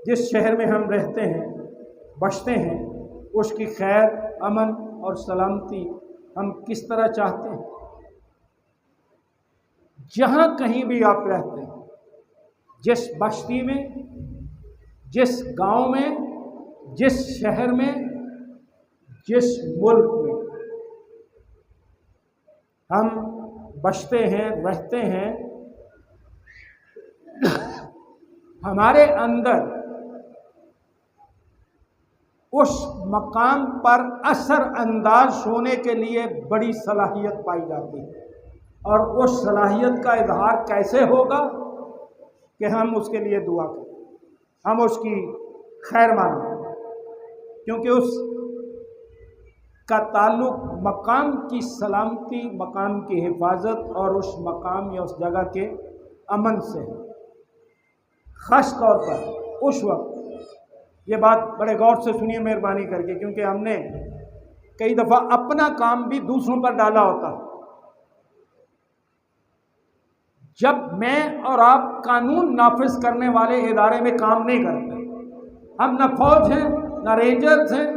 जिस शहर में हम रहते हैं, बसते हैं, उसकी खैर, अमन और सलामती हम किस तरह चाहते हैं? जहाँ कहीं भी आप रहते हैं, जिस बस्ती में, जिस गांव में, जिस शहर में, जिस मुल्क में हम बसते हैं, रहते हैं, हमारे अंदर उस मकाम पर असर अंदाज होने के लिए बड़ी सलाहियत पाई जाती है। और उस सलाहियत का इजहार कैसे होगा कि हम उसके लिए दुआ करें, हम उसकी खैर मांगें, क्योंकि उस का ताल्लुक मकाम की सलामती, मकाम की हिफाजत और उस मकाम या उस जगह के अमन से है। ख़ास तौर पर उस वक्त, ये बात बड़े गौर से सुनिए मेहरबानी करके, क्योंकि हमने कई दफ़ा अपना काम भी दूसरों पर डाला होता है। जब मैं और आप कानून नाफिज करने वाले इदारे में काम नहीं करते, हम न फौज हैं, न रेंजर्स हैं,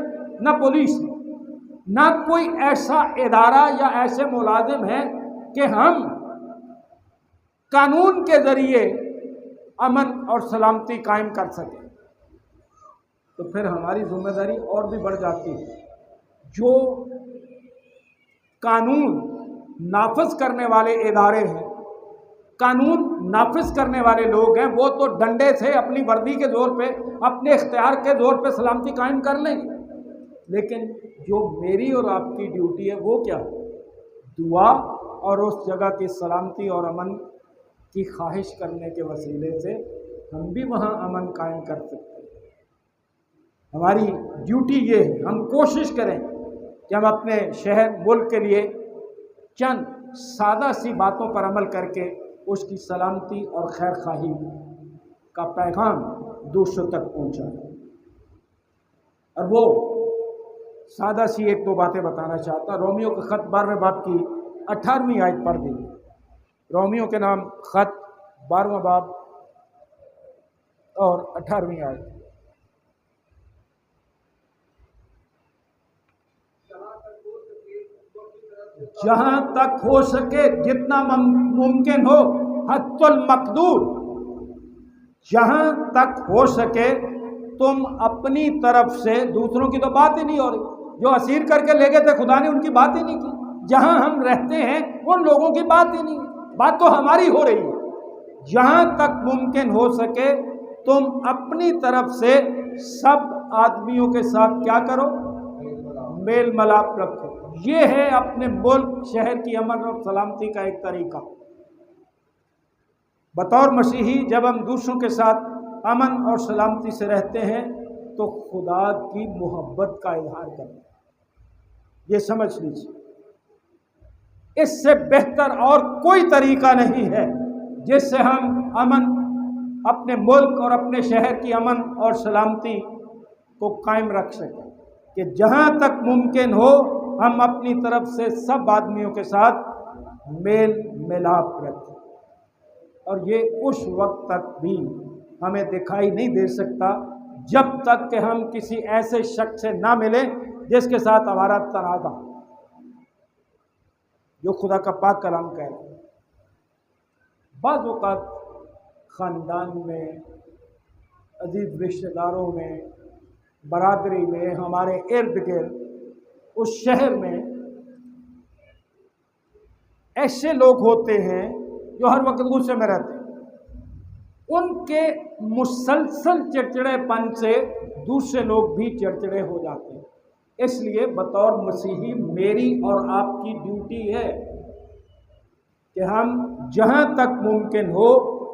न पुलिस हैं, न कोई ऐसा इदारा या ऐसे मुलाजिम हैं कि हम कानून के ज़रिए अमन और सलामती कायम कर सकें, तो फिर हमारी जिम्मेदारी और भी बढ़ जाती है। जो कानून नाफिज करने वाले इदारे हैं, कानून नाफिज करने वाले लोग हैं, वो तो डंडे से अपनी वर्दी के ज़ोर पे, अपने इख्तियार के ज़ोर पे सलामती कायम कर लेंगे। लेकिन जो मेरी और आपकी ड्यूटी है वो क्या है? दुआ और उस जगह की सलामती और अमन की ख्वाहिश करने के वसीले से हम भी वहाँ अमन कायम कर सकते हैं। हमारी ड्यूटी ये है, हम कोशिश करें कि हम अपने शहर, मुल्क के लिए चंद सादा सी बातों पर अमल करके उसकी सलामती और खैर खाही का पैगाम दूसरों तक पहुँचाएं। और वो सादा सी एक दो बातें बताना चाहता। रोमियो के ख़त 12वें बाब की 18वीं आयत पढ़ दी। रोमियो के नाम ख़त 12वां बाब और 18वीं आयत। जहाँ तक हो सके, जितना मुमकिन हो, हद्दुल मक़दूर, जहाँ तक हो सके तुम अपनी तरफ से, दूसरों की तो बात ही नहीं हो रही, जो असीर करके ले गए थे खुदा ने उनकी बात ही नहीं की, जहाँ हम रहते हैं उन लोगों की बात ही नहीं, बात तो हमारी हो रही है। जहाँ तक मुमकिन हो सके तुम अपनी तरफ से सब आदमियों के साथ क्या करो, मेल मिलाप रखो। ये है अपने मुल्क शहर की अमन और सलामती का एक तरीका। बतौर मसीही जब हम दूसरों के साथ अमन और सलामती से रहते हैं तो खुदा की मोहब्बत का इजहार करते हैं, ये समझ लीजिए। इससे बेहतर और कोई तरीका नहीं है जिससे हम अमन, अपने मुल्क और अपने शहर की अमन और सलामती को कायम रख सकें, कि जहाँ तक मुमकिन हो हम अपनी तरफ से सब आदमियों के साथ मेल मिलाप रखें। और ये उस वक्त तक भी हमें दिखाई नहीं दे सकता जब तक कि हम किसी ऐसे शख्स से ना मिलें जिसके साथ हमारा तनाज़ा, जो खुदा का पाक कलाम कह रहा है। बाज़ औक़ात ख़ानदान में, अजीज़ रिश्तेदारों में, बरादरी में, हमारे इर्द गिर्द उस शहर में ऐसे लोग होते हैं जो हर वक्त गुस्से में रहते हैं। उनके मुसलसल चिड़चिड़ेपन से दूसरे लोग भी चिड़चिड़े हो जाते हैं। इसलिए बतौर मसीही मेरी और आपकी ड्यूटी है कि हम जहाँ तक मुमकिन हो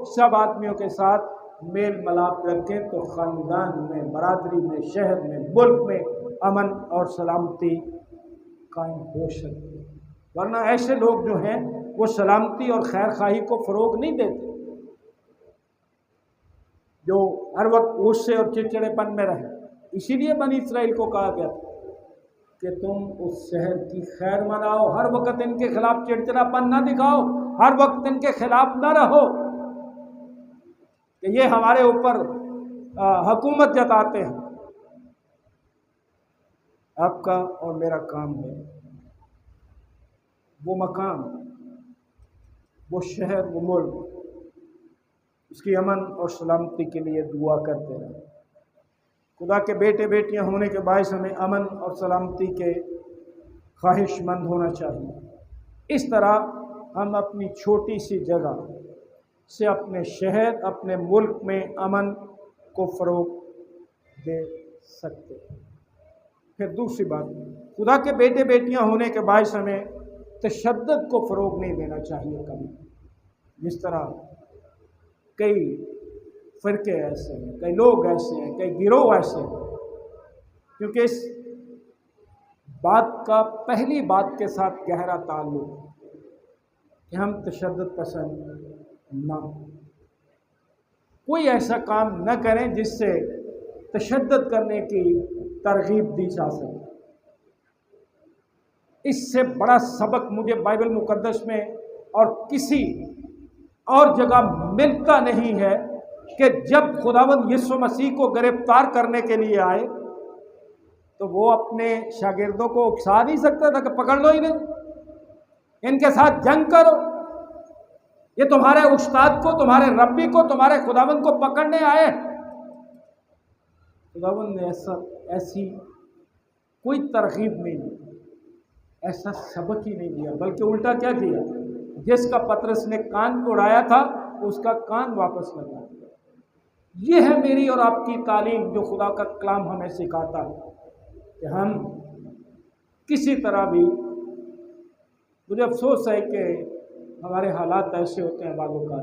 सब आदमियों के साथ मेल मिलाप रखें, तो ख़ानदान में, बरादरी में, शहर में, मुल्क में अमन और सलामती कायम हो सकती है। वरना ऐसे लोग जो हैं वो सलामती और खैर खाही को फ़रोग़ नहीं देते, जो हर वक्त गुस्से और चिड़चिड़ेपन में रहे। इसीलिए बनी इसराइल को कहा गया कि तुम उस शहर की खैर मनाओ, हर वक्त इनके खिलाफ चिड़चिड़ापन ना दिखाओ, हर वक्त इनके खिलाफ ना रहो कि ये हमारे ऊपर हुकूमत जताते हैं। आपका और मेरा काम है वो मकाम, वो शहर, वो मुल्क, उसकी अमन और सलामती के लिए दुआ करते रहें। खुदा के बेटे बेटियां होने के बायस हमें अमन और सलामती के ख्वाहिशमंद होना चाहिए। इस तरह हम अपनी छोटी सी जगह से अपने शहर, अपने मुल्क में अमन को फ़रोग़ दे सकते हैं। फिर दूसरी बात, खुदा के बेटे बेटियां होने के बायस हमें तशद्दुद को फ़रोग़ नहीं देना चाहिए कभी। जिस तरह कई फ़िरके ऐसे हैं, कई लोग ऐसे हैं, कई गिरोह ऐसे हैं, क्योंकि इस बात का पहली बात के साथ गहरा ताल्लुक़ है कि हम तशद्दुद पसंद ना हो। कोई ऐसा काम न करें जिससे तशद्दुद करने की तरगीब दी जा सके। इससे बड़ा सबक मुझे बाइबल मुक़द्दस में और किसी और जगह मिलता नहीं है कि जब खुदावंद यीशु मसीह को गिरफ्तार करने के लिए आए तो वो अपने शागिर्दों को उकसा नहीं सकता था कि पकड़ लो इन्हें, इनके साथ जंग करो, ये तुम्हारे उस्ताद को, तुम्हारे रब्बी को, तुम्हारे खुदावंद को पकड़ने आए। खुदावंद ने ऐसी कोई तरगीब नहीं दी, ऐसा सबक ही नहीं दिया, बल्कि उल्टा क्या किया, जिसका पतरस ने कान उड़ाया था उसका कान वापस लगा दिया। ये है मेरी और आपकी तालीम जो खुदा का कलाम हमें सिखाता है कि हम किसी तरह भी, मुझे अफसोस है कि हमारे हालात ऐसे होते हैं, बालों का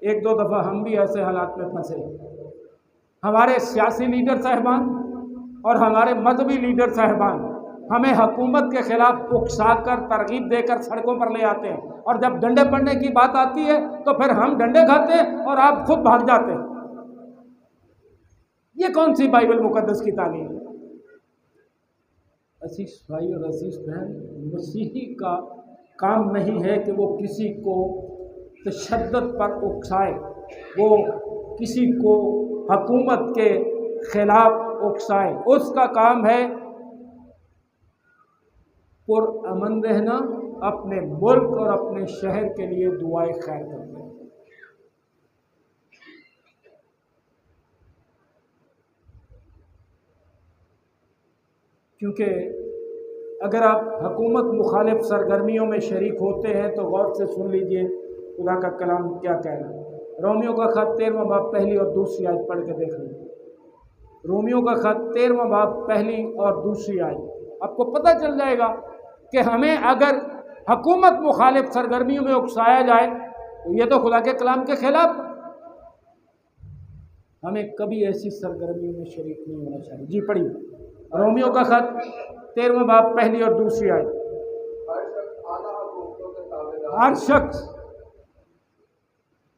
एक दो दफ़ा हम भी ऐसे हालात में फंसे। हमारे सियासी लीडर साहिबान और हमारे मजहबी लीडर साहिबान हमें हुकूमत के ख़िलाफ़ उकसाकर, तरगीब देकर सड़कों पर ले आते हैं, और जब डंडे पड़ने की बात आती है तो फिर हम डंडे खाते हैं और आप खुद भाग जाते हैं। ये कौन सी बाइबल मुक़द्दस की तालीम है? अजीज़ भाई और अजीज़ बहन, मसीही का काम नहीं है कि वो किसी को तशद्दुद पर उकसाए, वो किसी को हुकूमत के ख़िलाफ़ उकसाए। उसका काम है पुरअमन रहना اپنے ملک اور اپنے شہر کے لیے دعائے خیر کرتے ہیں۔ کیونکہ اگر آپ حکومت مخالف سرگرمیوں میں شریک ہوتے ہیں تو غور سے سن لیجئے خدا کا کلام کیا کہہ رہا ہے۔ رومیوں کا خط 13واں باب پہلی اور دوسری آیت پڑھ کے دیکھ لیجیے۔ رومیوں کا خط 13واں باب پہلی اور دوسری آیت، آپ کو پتہ چل جائے گا کہ ہمیں اگر حکومت مخالف سرگرمیوں میں اکسایا جائے تو یہ تو خدا کے کلام کے خلاف، ہمیں کبھی ایسی سرگرمیوں میں شریک نہیں ہونا چاہیے۔ جی پڑھیے، رومیوں کا خط 13واں باب پہلی اور دوسری آیت۔ ہر شخص،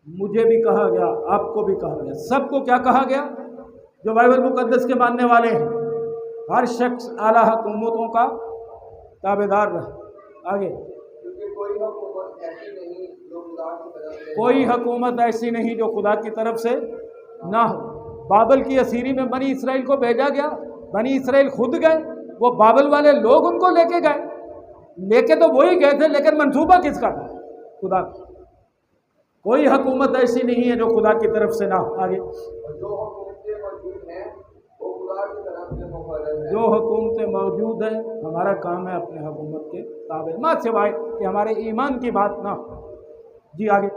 مجھے بھی کہا گیا، آپ کو بھی کہا گیا، سب کو کیا کہا گیا جو بائبل مقدس کے ماننے والے ہیں؟ ہر شخص اعلیٰ حکومتوں کا تابع دار رہے۔ آگے، کوئی حکومت ایسی نہیں جو خدا کی طرف سے نہ ہو۔ بابل کی اسیری میں بنی اسرائیل کو بھیجا گیا، بنی اسرائیل خود گئے، وہ بابل والے لوگ ان کو لے کے گئے، لے کے تو وہی گئے تھے، لیکن منصوبہ کس کا تھا؟ خدا کا۔ کوئی حکومت ایسی نہیں ہے جو خدا کی طرف سے نہ ہو۔ آگے، جو حکومتیں موجود ہیں، ہمارا کام ہے اپنے حکومت کے تابع، نہ سوائے کہ ہمارے ایمان کی بات نہ ہو۔ جی آگے،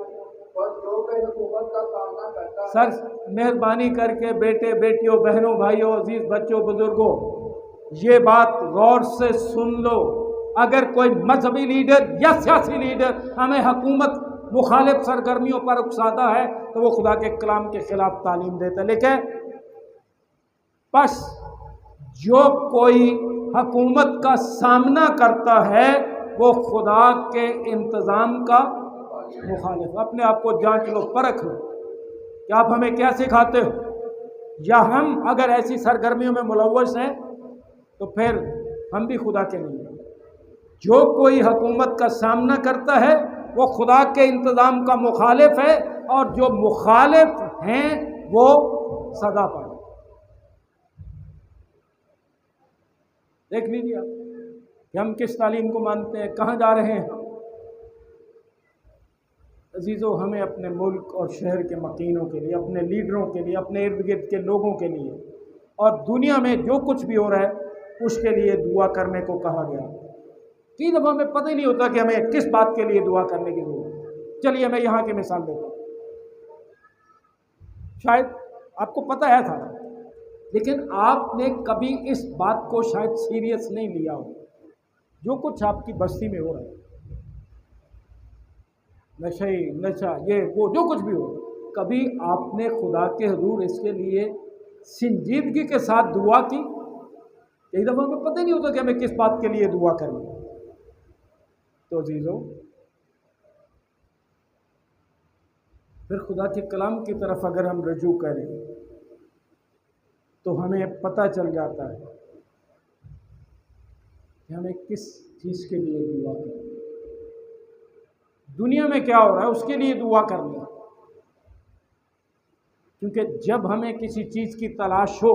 سر مہربانی کر کے بیٹے بیٹیوں بہنوں بھائیوں عزیز بچوں بزرگوں یہ بات غور سے سن لو۔ اگر کوئی مذہبی لیڈر یا سیاسی لیڈر ہمیں حکومت مخالف سرگرمیوں پر اکساتا ہے تو وہ خدا کے کلام کے خلاف تعلیم دیتا ہے، لیکن بس جو کوئی حکومت کا سامنا کرتا ہے وہ خدا کے انتظام کا مخالف۔ اپنے آپ کو جانچ لو، پرکھ لو کہ آپ ہمیں کیا سکھاتے ہو، یا ہم اگر ایسی سرگرمیوں میں ملوث ہیں تو پھر ہم بھی خدا کے نہیں ہیں۔ جو کوئی حکومت کا سامنا کرتا ہے وہ خدا کے انتظام کا مخالف ہے، اور جو مخالف ہیں وہ سزا پائیں۔ دیکھ لیجیے آپ کہ ہم کس تعلیم کو مانتے ہیں، کہاں جا رہے ہیں۔ عزیزو، ہمیں اپنے ملک اور شہر کے مکینوں کے لیے، اپنے لیڈروں کے لیے، اپنے ارد گرد کے لوگوں کے لیے اور دنیا میں جو کچھ بھی ہو رہا ہے اس کے لیے دعا کرنے کو کہا گیا۔ کئی دفعہ ہمیں پتہ ہی نہیں ہوتا کہ ہمیں کس بات کے لیے دعا کرنے کی ضرورت ہے۔ چلیے میں یہاں کی مثال دیتا ہوں، شاید آپ کو پتہ ہے تھا لیکن آپ نے کبھی اس بات کو شاید سیریس نہیں لیا ہو، جو کچھ آپ کی بستی میں ہو رہا ہے، نشہ یہ وہ جو کچھ بھی ہو، کبھی آپ نے خدا کے حضور اس کے لیے سنجیدگی کے ساتھ دعا کی؟ کئی دفعہ ہمیں پتہ نہیں ہوتا کہ ہمیں کس بات کے لیے دعا کرنی ہے۔ تو عزیزو، پھر خدا کے کلام کی طرف اگر ہم رجوع کریں تو ہمیں پتہ چل جاتا ہے کہ ہمیں کس چیز کے لیے دعا کرنی ہے، دنیا میں کیا ہو رہا ہے اس کے لیے دعا کرنی ہے۔ کیونکہ جب ہمیں کسی چیز کی تلاش ہو،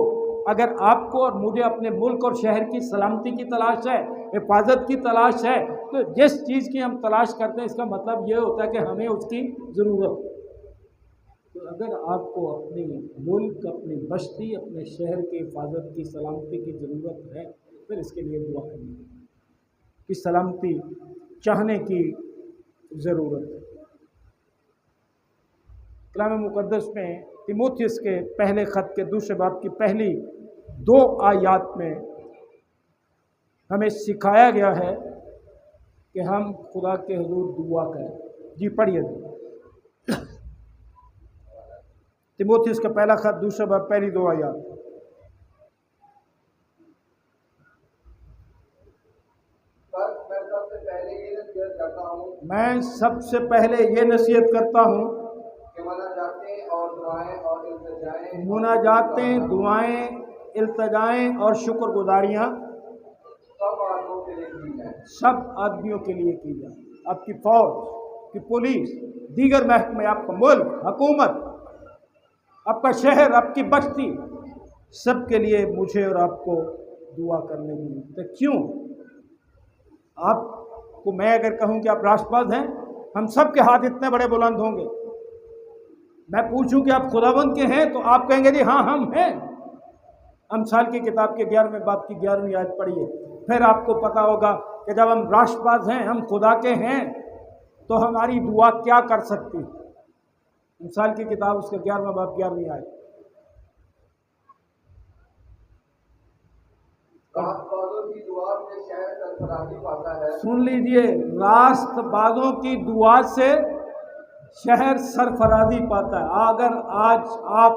اگر آپ کو اور مجھے اپنے ملک اور شہر کی سلامتی کی تلاش ہے، حفاظت کی تلاش ہے، تو جس چیز کی ہم تلاش کرتے ہیں اس کا مطلب یہ ہوتا ہے کہ ہمیں اس کی ضرورت ہے۔ تو اگر آپ کو اپنے ملک، اپنی بستی، اپنے شہر کی حفاظت کی سلامتی کی ضرورت ہے، پھر اس کے لیے دعا کرنی ہے، کہ سلامتی چاہنے کی ضرورت ہے۔ کلام مقدس میں تیموتھیوس کے پہلے خط کے دوسرے باب کی پہلی 2 آیات میں ہمیں سکھایا گیا ہے کہ ہم خدا کے حضور دعا کریں۔ جی پڑھیے، تیموتھیوس کا پہلا خط دوسرا باب پہلی 2 آیات۔ میں سب سے پہلے یہ نصیحت کرتا ہوں کہ مناجاتیں، دعائیں، التجائیں اور شکر گزاریاں سب آدمیوں کے لیے کی جائیں۔ آپ کی فوج، کی پولیس، دیگر محکمے، آپ کا ملک، حکومت، آپ کا شہر، آپ کی بستی، سب کے لیے مجھے اور آپ کو دعا کرنے کی ضرورت ہے۔ کیوں؟ آپ को मैं अगर कहूँ कि आप राष्ट्रवाद हैं, हम सब के हाथ इतने बड़े बुलंद होंगे। मैं पूछूं कि आप खुदावंद के हैं तो आप कहेंगे जी हाँ हम हैं। अमसाल की किताब के 11वें बाब की 11वीं आयत पढ़िए, फिर आपको पता होगा कि जब हम राष्ट्रवाद हैं, हम खुदा के हैं, तो हमारी दुआ क्या कर सकती। अमसाल की किताब उसका 11वां बाब 11वीं आयत। राष्ट्रवादों की दुआ से शहर सरफराजी पाता है। सुन लीजिए, राष्ट्रवादों की दुआ से शहर सरफराजी पाता है। अगर आज आप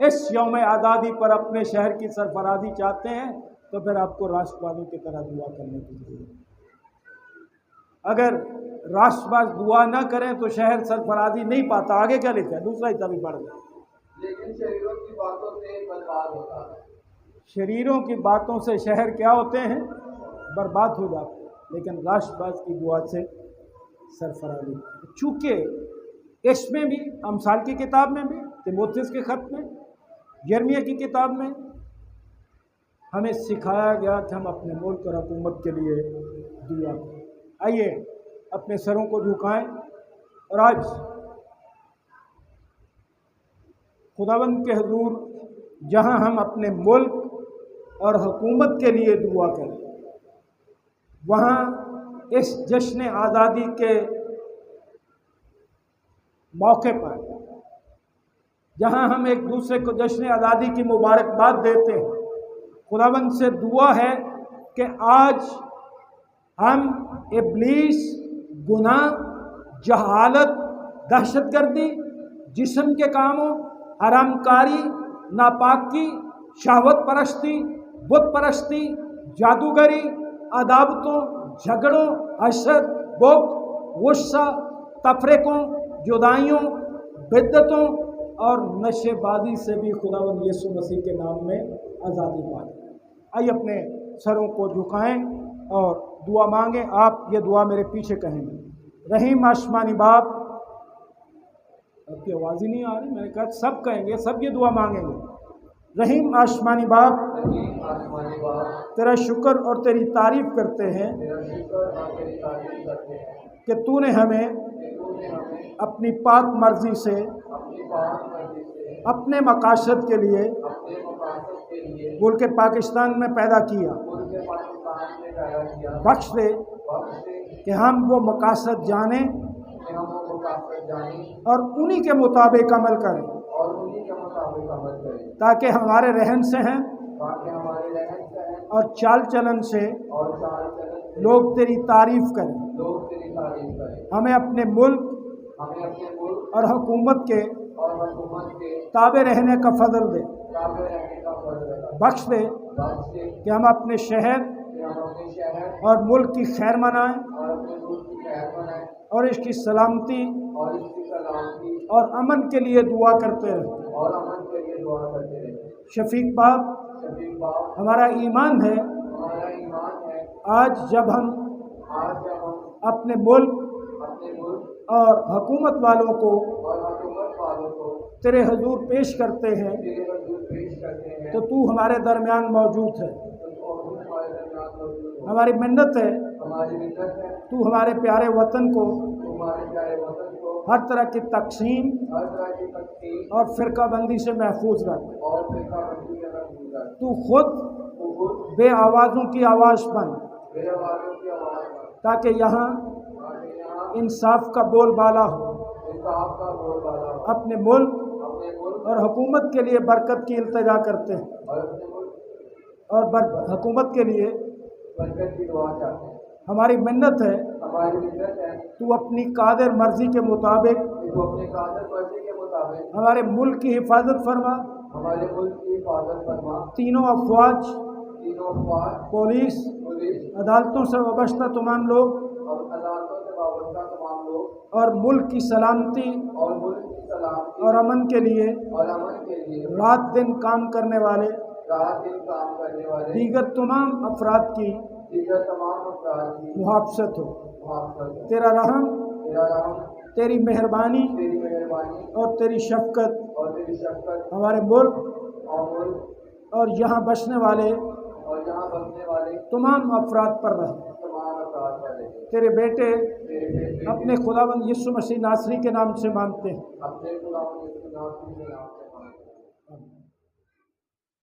इस यौम आज़ादी पर अपने शहर की सरफराजी चाहते हैं तो फिर आपको राष्ट्रवादियों की तरह दुआ करने की जरूरत है। अगर राष्ट्रवाद दुआ ना करें तो शहर सरफराजी नहीं पाता। आगे क्या लिखा है, दूसरा हिस्सा भी पढ़ गया। लेकिन शरीरों की बातों से बर्बाद होता है। शरीरों की बातों से शहर क्या होते हैं, बर्बाद हो जाते हैं, लेकिन राष्ट्रवाद की दुआ से सरफराजी। चूँकि इसमें भी, अमसाल की किताब में भी, तीमुथियुस के खत में, यिर्मयाह की किताब में हमें सिखाया गया कि हम अपने मुल्क और हुकूमत के लिए दुआ करें। आइए अपने सरों को झुकाएं और आज खुदावंद के हुजूर जहां हम अपने मुल्क और हुकूमत के लिए दुआ करें, वहाँ इस जश्न आज़ादी के मौके पर जहाँ हम एक दूसरे को जश्न आज़ादी की मुबारकबाद देते हैं, खुदावंद से दुआ है कि आज हम इब्लीस, गुनाह, जहालत, दहशतगर्दी, जिस्म के कामों, हरामकारी, नापाकी, शहवत परस्ती, बुत परस्ती, जादूगरी, अदावतों, झगड़ों, हसद, बुग़्ज़, गुस्सा, तफरीकों, जुदाइयों, बिद्दतों और नशेबाजी से भी खुदावंद यीशु मसीह के नाम में आज़ादी पाएं। आइए अपने सरों को झुकाएं और दुआ मांगें। आप ये दुआ मेरे पीछे कहेंगे। रहीम आसमानी बाप, आपकी आवाज़ ही नहीं आ रही, मैंने कहा सब कहेंगे, सब ये दुआ मांगेंगे। रहीम आसमानी बाप, तेरा शुक्र और तेरी तारीफ़ करते हैं कि तूने हमें अपनी पाक मर्जी से अपने मकासद के लिए मुल्क पाकिस्तान में पैदा किया। बख्श दे कि हम वो मकासद जानें और उन्हीं के मुताबिक अमल करें, ताकि हमारे रहन सहन और चाल चलन से लोग तेरी तारीफ़ करें। हमें अपने मुल्क और हुकूमत के ताबे रहने का फजल दे। बख्श दे कि हम अपने शहर और मुल्क की खैर मनाएं और इसकी सलामती और अमन के लिए दुआ करते रहें। शफीक बाप, हमारा ईमान है आज जब हम अपने मुल्क और हुकूमत वालों को तेरे हुजूर पेश करते हैं तो तू हमारे दरमियान मौजूद है। हमारी मिन्नत है तू हमारे प्यारे वतन को हर तरह की तकसीम और फ़िरकाबंदी से महफूज रख। तू खुद बे आवाज़ों की आवाज़ बन, ताकि यहाँ इंसाफ का बोलबाला हो। अपने मुल्क और हुकूमत के लिए बरकत की इल्तिजा करते हैं और हुकूमत के लिए हमारी मिन्नत है तू अपनी कादिर मर्जी के मुताबिक हमारे मुल्क की हिफाजत फरमा। तीनों अफवाज, पुलिस, अदालतों से वाबस्ता तमाम लोग और मुल्क की सलामती और अमन के लिए रात दिन काम करने वाले दीगर तमाम अफराद की मुहाफ़ज़त हो। तेरा रहम, तेरी मेहरबानी और तेरी शफ़क़त हमारे मुल्क और यहाँ बसने वाले तमाम अफराद पर रहे। तेरे बेटे तेरे बेटे अपने खुदावंद यीशु मसीह नासरी के नाम से मांगते हैं। अपने खुदावंद यीशु नासरी के नाम से मांगते हैं।